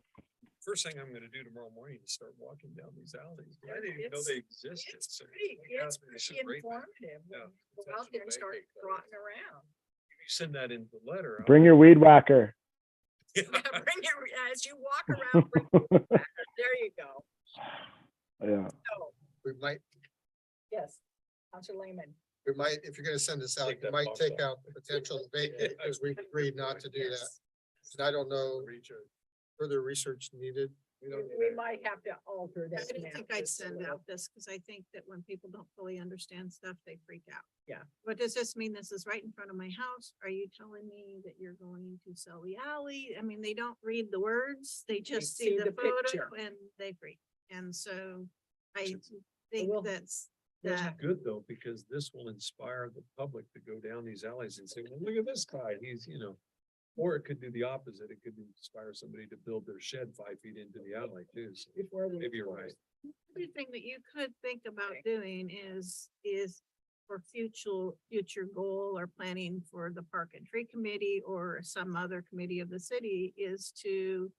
First thing I'm gonna do tomorrow morning is start walking down these alleys. I didn't even know they existed. It's So pretty, it's it's a great map. informative. Yeah. Go out there and start trotting around. You send that in the letter. I'll- Bring your weed whacker. Yeah, bring your, as you walk around, bring your back. There you go. Yeah. So, We might, yes, Counselor Lehman. if you're gonna send this out, Take you that might box take off. out the potential vacate, because we agreed not to do that. Yes. And I don't know, further research needed. We might have to alter I that. didn't map think I'd just a send little. out this, because I think that when people don't fully understand stuff, they freak out. Yeah. What does this mean? This is right in front of my house. Are you telling me that you're going to sell the alley? I mean, they don't read the words, they just see the picture. photo and they freak. And so I Well, think that's That's that. good though, because this will inspire the public to go down these alleys and say, well, look at this guy, he's, you know. Or it could do the opposite. It could inspire somebody to build their shed 5 feet into the alley too. So Before we maybe you're close. right. Other thing that you could think about doing is for future goal or planning for the Park and Tree Committee or some other committee of the city is to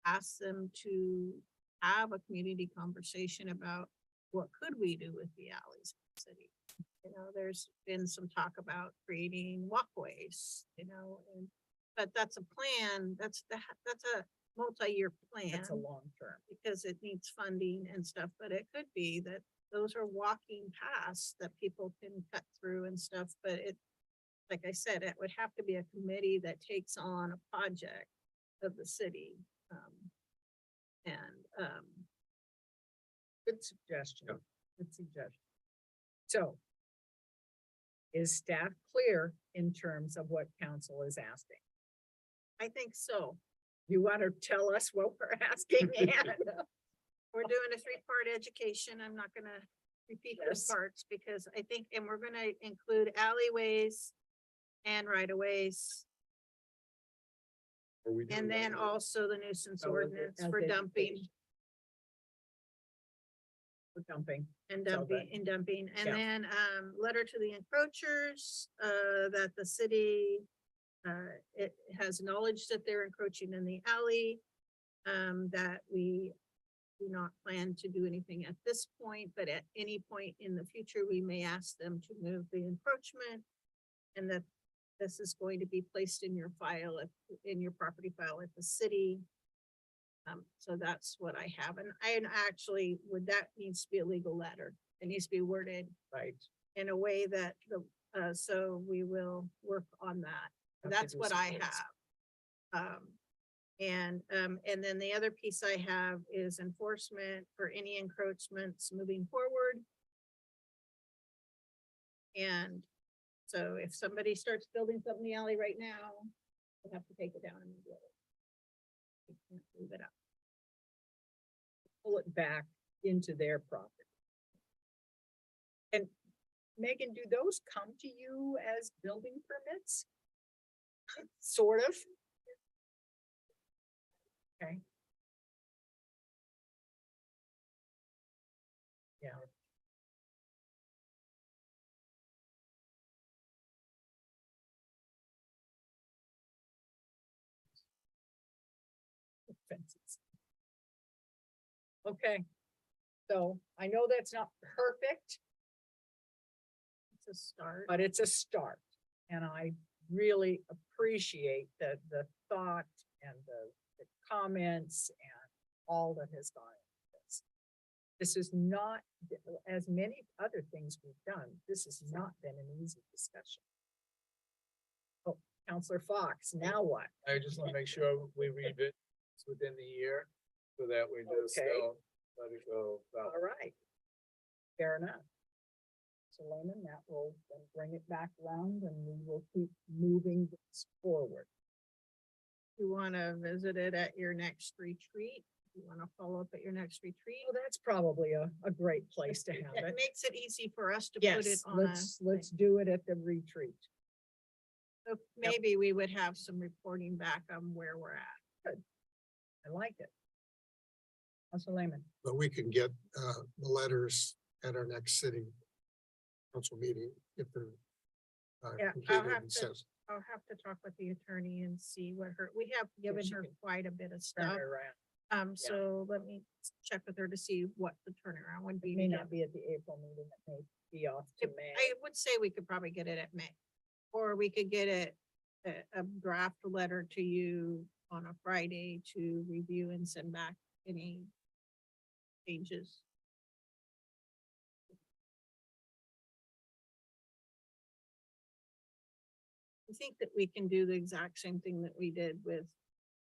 ask them to have a community conversation about what could we do with the alleys in the city. You know, there's been some talk about creating walkways, you know, but that's a plan, that's a multi-year plan That's a long term. because it needs funding and stuff, but it could be that those are walking paths that people can cut through and stuff, but it, like I said, it would have to be a committee that takes on a project of the city. Good suggestion. Good suggestion. So is staff clear in terms of what council is asking? I think so. You want to tell us what we're asking? Ann? We're doing a 3-part education. I'm not gonna repeat those Yes. parts because I think, and we're gonna include alleyways and right of ways. Are we doing And then that? also the nuisance Oh, ordinance as for dumping education. For dumping. and So dumping that- and dumping. And yeah. then, letter to the encroachers, that the city, it has knowledge that they're encroaching in the alley. That we do not plan to do anything at this point, but at any point in the future, we may ask them to move the encroachment. And that this is going to be placed in your file, in your property file at the city. So that's what I have. And actually, that needs to be a legal letter. It needs to be worded Right. in a way that so we will work on that. Have to That's do what some I things. have. And then the other piece I have is enforcement for any encroachments moving forward. And so if somebody starts building something in the alley right now, we'll have to take it down immediately. We can't leave it up. Pull it back into their property. And Megan, do those come to you as building permits? Sort of. Okay. fences. Okay, so I know that's not perfect, It's a start. but it's a start. And I really appreciate the thought and the comments and all that has gone into this. This is not, as many other things we've done, this has not been an easy discussion. Oh, Counselor Fox, now what? I just want to make sure we revisit within the year so that we just Okay. don't let it go. All right. Fair enough. So Layman, that will then bring it back around and we will keep moving this forward. You want to visit it at your next retreat? You want to follow up at your next retreat? Well, that's probably a great place to have It it. makes it easy for us to put it Yes, on a, let's do it at the retreat. so maybe we would have some reporting back on where we're at. I like it. Council Layman. But we can get the letters at our next city council meeting if they're Yeah, I'll completed have and to, sent. I'll have to talk with the attorney and see what we have given she her can quite a bit of Turn stuff. it around. So let me check with her to see what the turnaround would be. It to may get- not be at the April meeting, it may be off to May. I would say we could probably get it at May. Or we could get it, a draft letter to you on a Friday to review and send back any changes. I think that we can do the exact same thing that we did with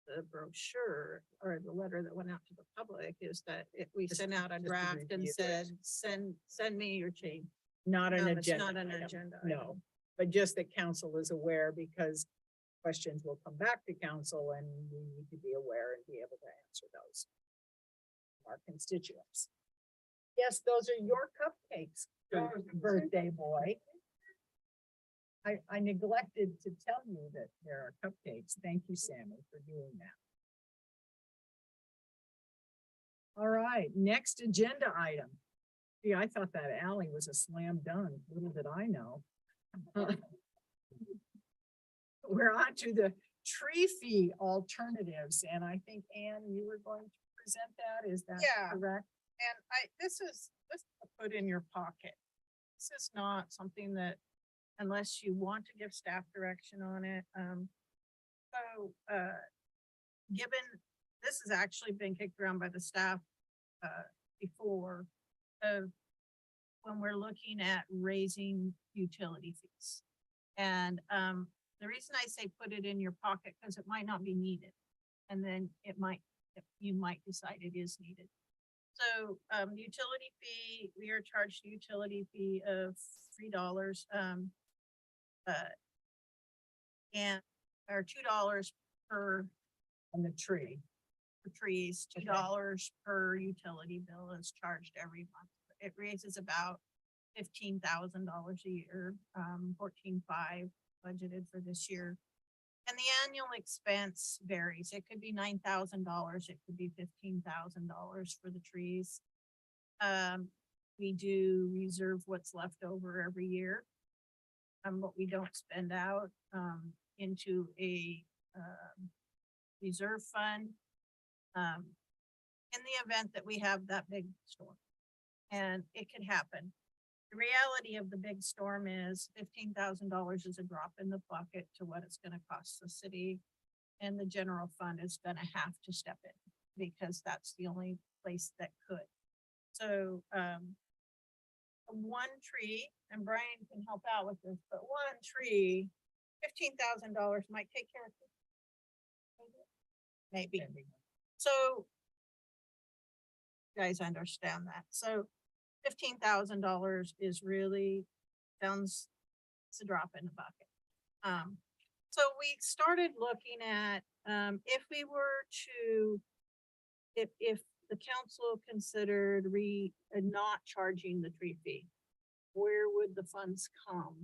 the brochure or the letter that went out to the public, is that if we Just send to- out a just to draft and review it. said, send me your change. Not an It's agenda. not an item. agenda. No, item. but just that council is aware because questions will come back to council and we need to be aware and be able to answer those. Our constituents. Yes, those are your cupcakes, birthday boy. I neglected to tell you that there are cupcakes. Thank you, Sammy, for doing that. All right, next agenda item. See, I thought that alley was a slam dunk. Little did I know. We're on to the tree fee alternatives, and I think, Anne, you were going to present that. Is that Yeah. correct? And this is to put in your pocket. This is not something that, unless you want to give staff direction on it, given, this has actually been kicked around by the staff, before, when we're looking at raising utility fees. And, the reason I say put it in your pocket, because it might not be needed. And then you might decide it is needed. So, utility fee, we are charged a utility fee of $3, and, or $2 per On the tree. for trees, Okay. $2 per utility bill is charged every month. It raises about $15,000 a year, 14.5 budgeted for this year. And the annual expense varies. It could be $9,000, it could be $15,000 for the trees. We do reserve what's left over every year. What we don't spend out, into a, reserve fund. In the event that we have that big storm. And it could happen. The reality of the big storm is $15,000 is a drop in the bucket to what it's gonna cost the city. And the general fund is gonna have to step in because that's the only place that could. So, one tree, and Brian can help out with this, but one tree, $15,000 might take care of it. Maybe. So you guys understand that. So $15,000 is really sounds, it's a drop in the bucket. So we started looking at, if we were to, if the council considered not charging the tree fee, where would the funds come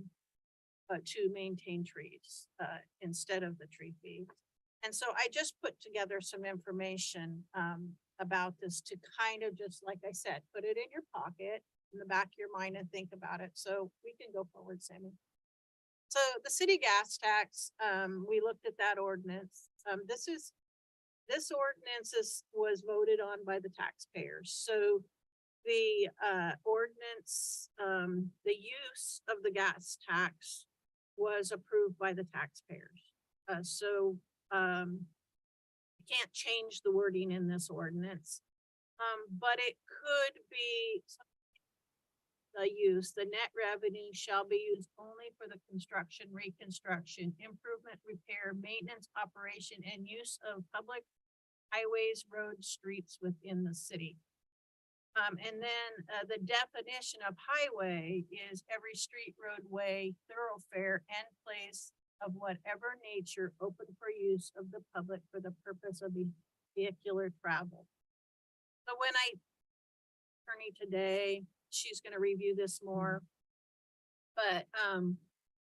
to maintain trees instead of the tree fee? And so I just put together some information about this to kind of just, like I said, put it in your pocket, in the back of your mind and think about it. So we can go forward, Sammy. So the city gas tax, we looked at that ordinance. This is this ordinance was voted on by the taxpayers, so the ordinance, the use of the gas tax was approved by the taxpayers. So you can't change the wording in this ordinance. But it could be the use, the net revenue shall be used only for the construction, reconstruction, improvement, repair, maintenance, operation, and use of public highways, roads, streets within the city. And then the definition of highway is every street, roadway, thoroughfare, and place of whatever nature open for use of the public for the purpose of vehicular travel. So when attorney today, she's gonna review this more. But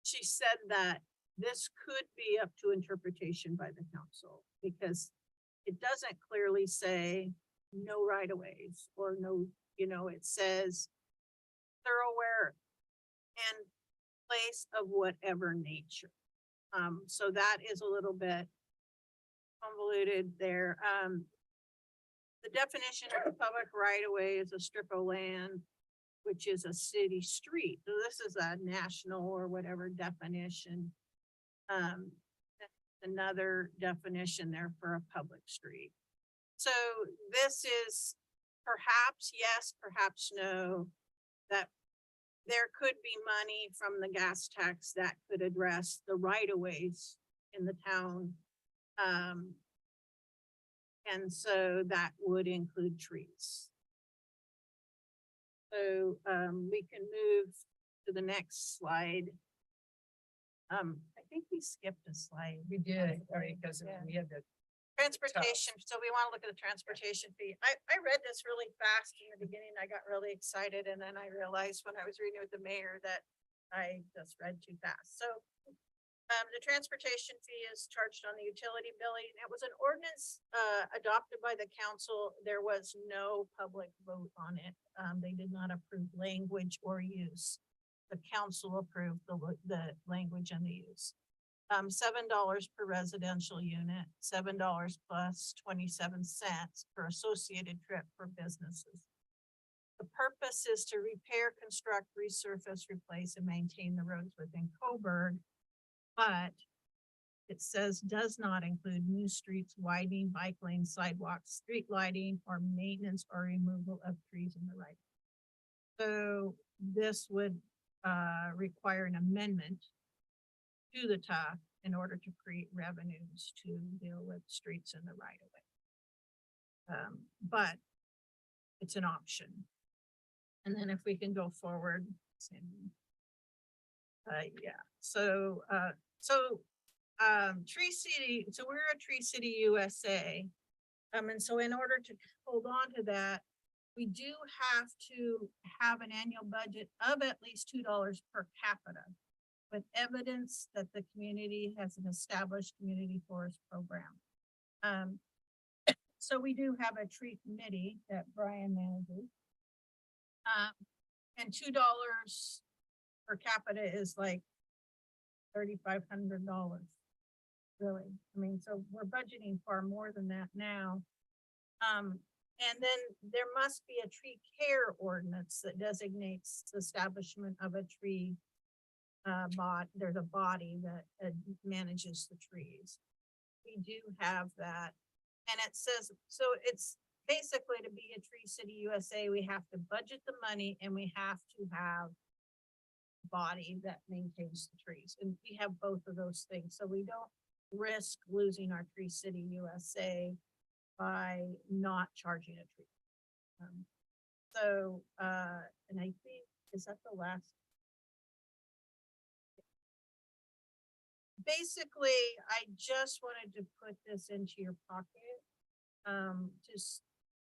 she said that this could be up to interpretation by the council because it doesn't clearly say no right of ways or no, it says thoroughfare and place of whatever nature. So that is a little bit convoluted there. The definition of a public right of way is a strip of land, which is a city street. So this is a national or whatever definition. Another definition there for a public street. So this is perhaps yes, perhaps no, that there could be money from the gas tax that could address the right of ways in the town. And so that would include trees. So we can move to the next slide. I think we skipped a slide. We did, because Yeah. we had the Transportation, so we want to look at the transportation fee. I read this really fast in the beginning. I got really excited and then I realized when I was reading with the mayor that I just read too fast. So the transportation fee is charged on the utility billing. It was an ordinance adopted by the council. There was no public vote on it. They did not approve language or use. The council approved the language and the use. $7 per residential unit, $7 plus 27 cents per associated trip for businesses. The purpose is to repair, construct, resurface, replace, and maintain the roads within Coburg. But it says does not include new streets, widening, bike lanes, sidewalks, street lighting, or maintenance or removal of trees in the right. So this would require an amendment to the TAF in order to create revenues to deal with streets in the right of way. But it's an option. And then if we can go forward. Yeah, so Tree City, so we're a Tree City USA. And so in order to hold on to that, we do have to have an annual budget of at least $2 per capita with evidence that the community has an established community forest program. So we do have a tree committee that Brian manages. And $2 per capita is like $3,500, really. I mean, so we're budgeting far more than that now. And then there must be a tree care ordinance that designates the establishment of a tree there's a body that manages the trees. We do have that. And it says, so it's basically to be a Tree City USA, we have to budget the money and we have to have a body that maintains the trees. And we have both of those things. So we don't risk losing our Tree City USA by not charging a tree. And I think, is that the last? Basically, I just wanted to put this into your pocket. Just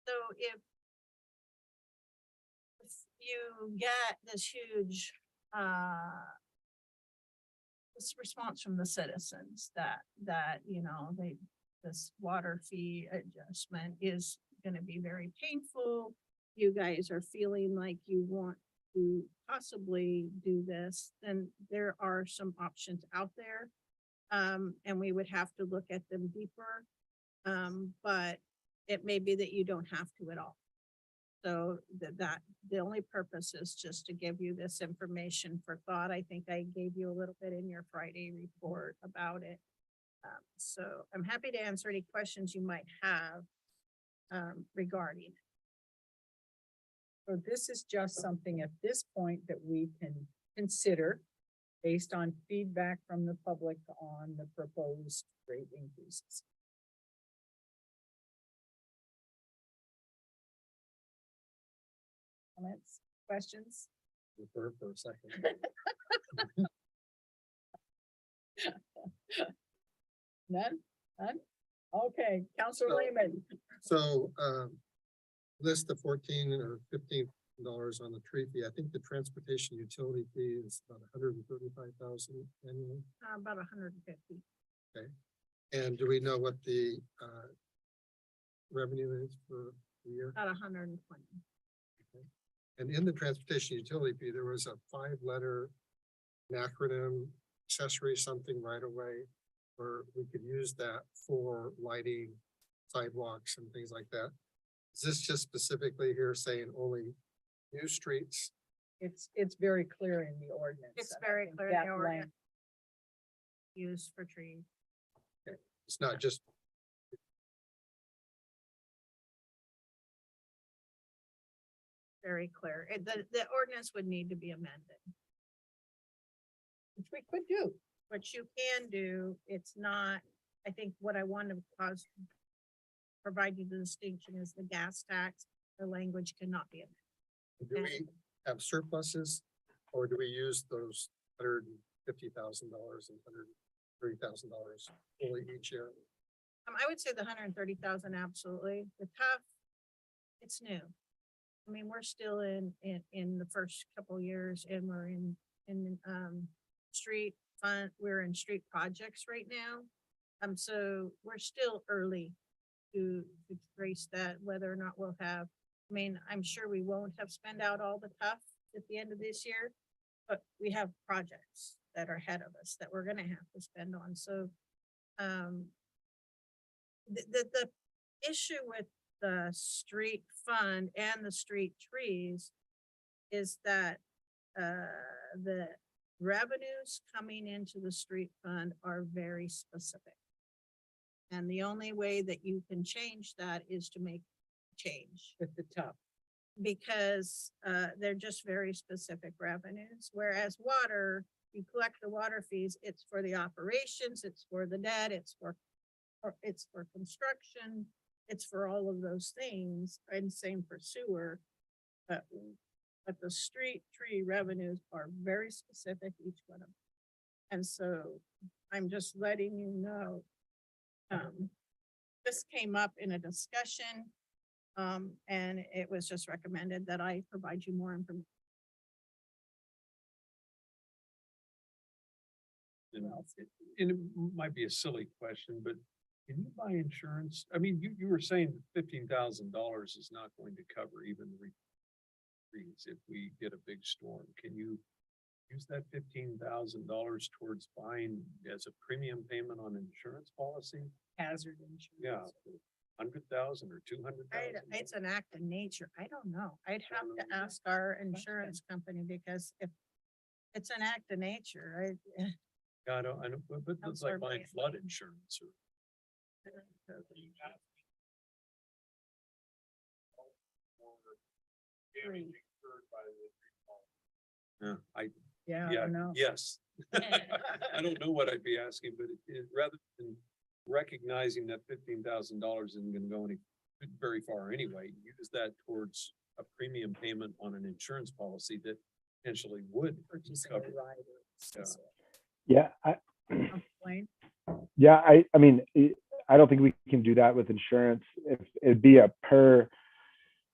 so if you get this huge this response from the citizens that this water fee adjustment is going to be very painful. You guys are feeling like you want to possibly do this, then there are some options out there. And we would have to look at them deeper. But it may be that you don't have to at all. So the only purpose is just to give you this information for thought. I think I gave you a little bit in your Friday report about it. So I'm happy to answer any questions you might have regarding. So this is just something at this point that we can consider based on feedback from the public on the proposed rate increases. Comments, questions? Defer for a second. None? None? Okay, Counselor So- Lehman. So, list the $14 or $15 on the tree fee. I think the transportation utility fee is about $135,000 annually. About 150. And do we know what the revenue is for the year? About 120. And in the transportation utility fee, there was a 5-letter acronym, accessory something right away, where we could use that for lighting sidewalks and things like that. Is this just specifically here saying only new streets? It's very clear in the ordinance. It's and I very think clear in that the lang- ordinance. Used for trees. It's not just, Very clear. The ordinance would need to be amended. Which we could do. What you can do, it's not, I think what I want to cause. Provide you the distinction is the gas tax, the language cannot be amended. do we have surpluses? Or do we use those $150,000 and $130,000 fully each year? I would say the 130,000, absolutely. The tough, it's new. I mean, we're still in the first couple years and we're in street fund, we're in street projects right now. So we're still early to trace that, whether or not we'll have, I mean, I'm sure we won't have spent out all the tough at the end of this year, but we have projects that are ahead of us that we're gonna have to spend on. So, the issue with the street fund and the street trees is that the revenues coming into the street fund are very specific. And the only way that you can change that is to make change. At the top. Because they're just very specific revenues, whereas water, you collect the water fees, it's for the operations, it's for the debt, it's for construction, it's for all of those things, and same for sewer. But the street tree revenues are very specific, each one of them. And so I'm just letting you know. This came up in a discussion, and it was just recommended that I provide you more information. And it might be a silly question, but can you buy insurance? I mean, you were saying $15,000 is not going to cover even the trees if we get a big storm. Can you use that $15,000 towards buying as a premium payment on insurance policy? Hazard Yeah, insurance. 100,000 or 200,000? It's an act of nature. I don't know. I'd have to ask our insurance company because if it's an act of nature, Yeah, I know, but it's like buying flood insurance or. Yeah, Yeah, I yeah, know. yes. I don't know what I'd be asking, but rather than recognizing that $15,000 isn't gonna go very far anyway, use that towards a premium payment on an insurance policy that potentially would Purchasing cover. a rider. Yeah, Wayne, yeah, I mean, I don't think we can do that with insurance. If it'd be a per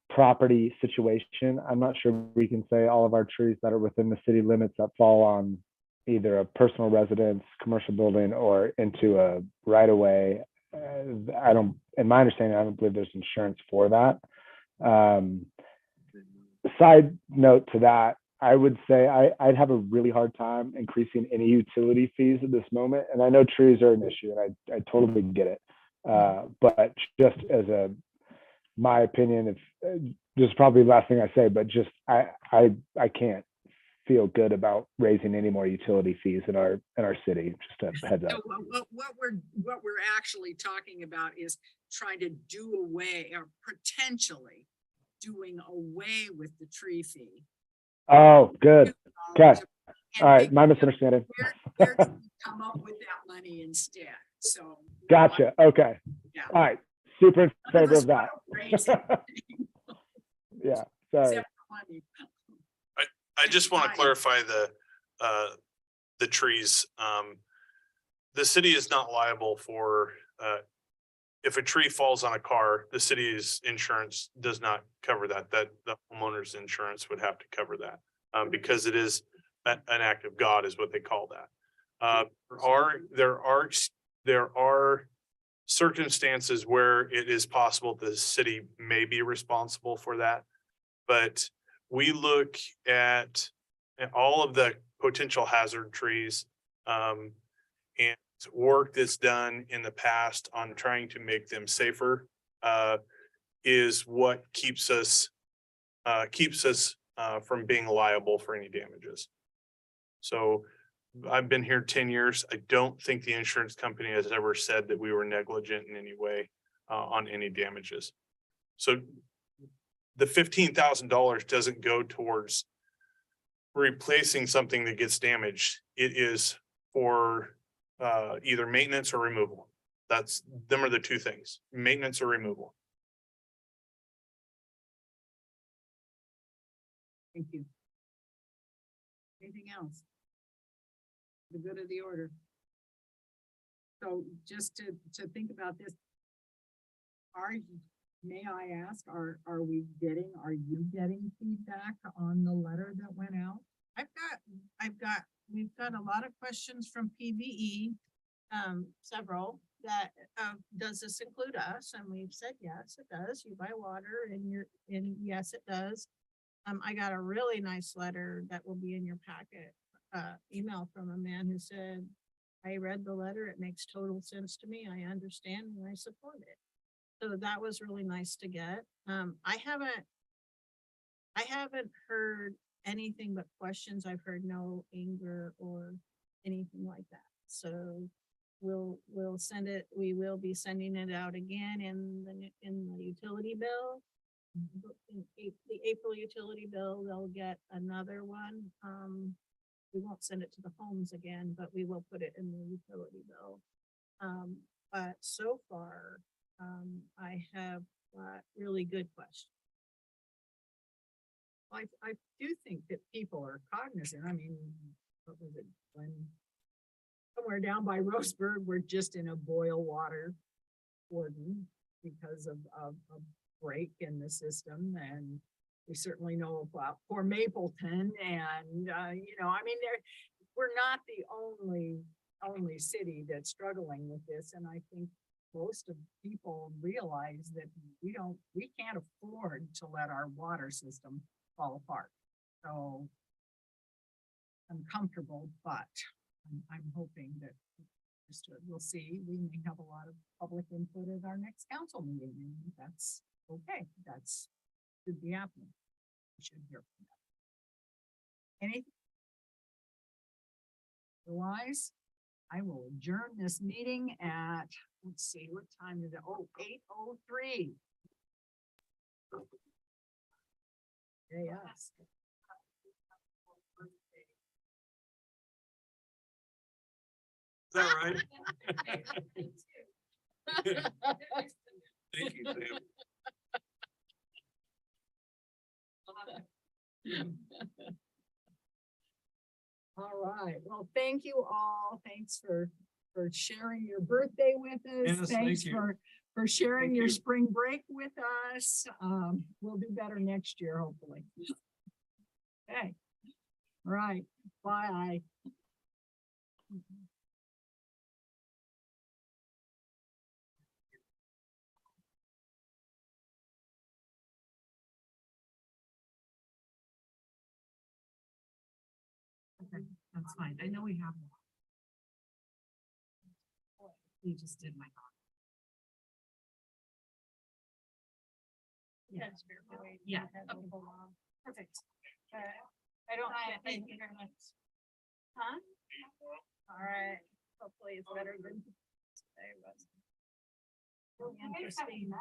property situation, I'm not sure we can say all of our trees that are within the city limits that fall on either a personal residence, commercial building, or into a right of way. I don't, in my understanding, I don't believe there's insurance for that. Side note to that, I would say I'd have a really hard time increasing any utility fees at this moment. And I know trees are an issue and I totally get it. But just as my opinion, if this is probably the last thing I say, but just I can't feel good about raising any more utility fees in our city. Just a heads So up. what we're actually talking about is trying to do away or potentially doing away with the tree fee. Oh, good. Okay. And All right. make- My misunderstanding. Where do we come up with that money instead? So. Gotcha. Okay. Yeah. All right. Super in None of favor us of that. wanna raise it, Yeah. Sorry. except for money. I just want to Fine. clarify the trees. The city is not liable for, if a tree falls on a car, the city's insurance does not cover that. That the homeowner's insurance would have to cover that. Because it is an act of God is what they call that. There are circumstances where it is possible the city may be responsible for that. But we look at all of the potential hazard trees, and work that's done in the past on trying to make them safer, is what keeps us from being liable for any damages. So I've been here 10 years. I don't think the insurance company has ever said that we were negligent in any way, on any damages. So the $15,000 doesn't go towards replacing something that gets damaged. It is for either maintenance or removal. Them are the two things, maintenance or removal. Thank you. Anything else? The good of the order. So just to think about this. May I ask, are you getting feedback on the letter that went out? We've got a lot of questions from PVE, several that, does this include us? And we've said, yes, it does. You buy water and yes, it does. I got a really nice letter that will be in your packet, email from a man who said, I read the letter. It makes total sense to me. I understand and I support it. So that was really nice to get. I haven't heard anything but questions. I've heard no anger or anything like that. So we'll send it, we will be sending it out again in the utility bill. In the April utility bill, they'll get another one. We won't send it to the homes again, but we will put it in the utility bill. But so far, I have really good questions. I do think that people are cognizant. I mean, what was it, when somewhere down by Roseburg, we're just in a boil water warden because of a break in the system. And we certainly know about poor Mapleton and, I mean, we're not the only city that's struggling with this. And I think most of people realize that we can't afford to let our water system fall apart. So I'm comfortable, but I'm hoping that we'll see. We may have a lot of public input at our next council meeting, and that's okay. That's should be happening. We should hear from them. Anything? Otherwise, I will adjourn this meeting at, let's see, what time is it? Oh, 8:03. Yes. Is that right? Thank you, Sam. All right. Well, thank you all. Thanks for sharing your birthday with us. Yes, thank Thanks you. for sharing Thank your you. spring break with us. We'll do better next year, hopefully. Okay. All right. Bye. Okay, that's fine. I know we have. You just did my. Yeah. Perfect. I don't, thank you very much. Huh? All right, hopefully it's better than today was. Interesting.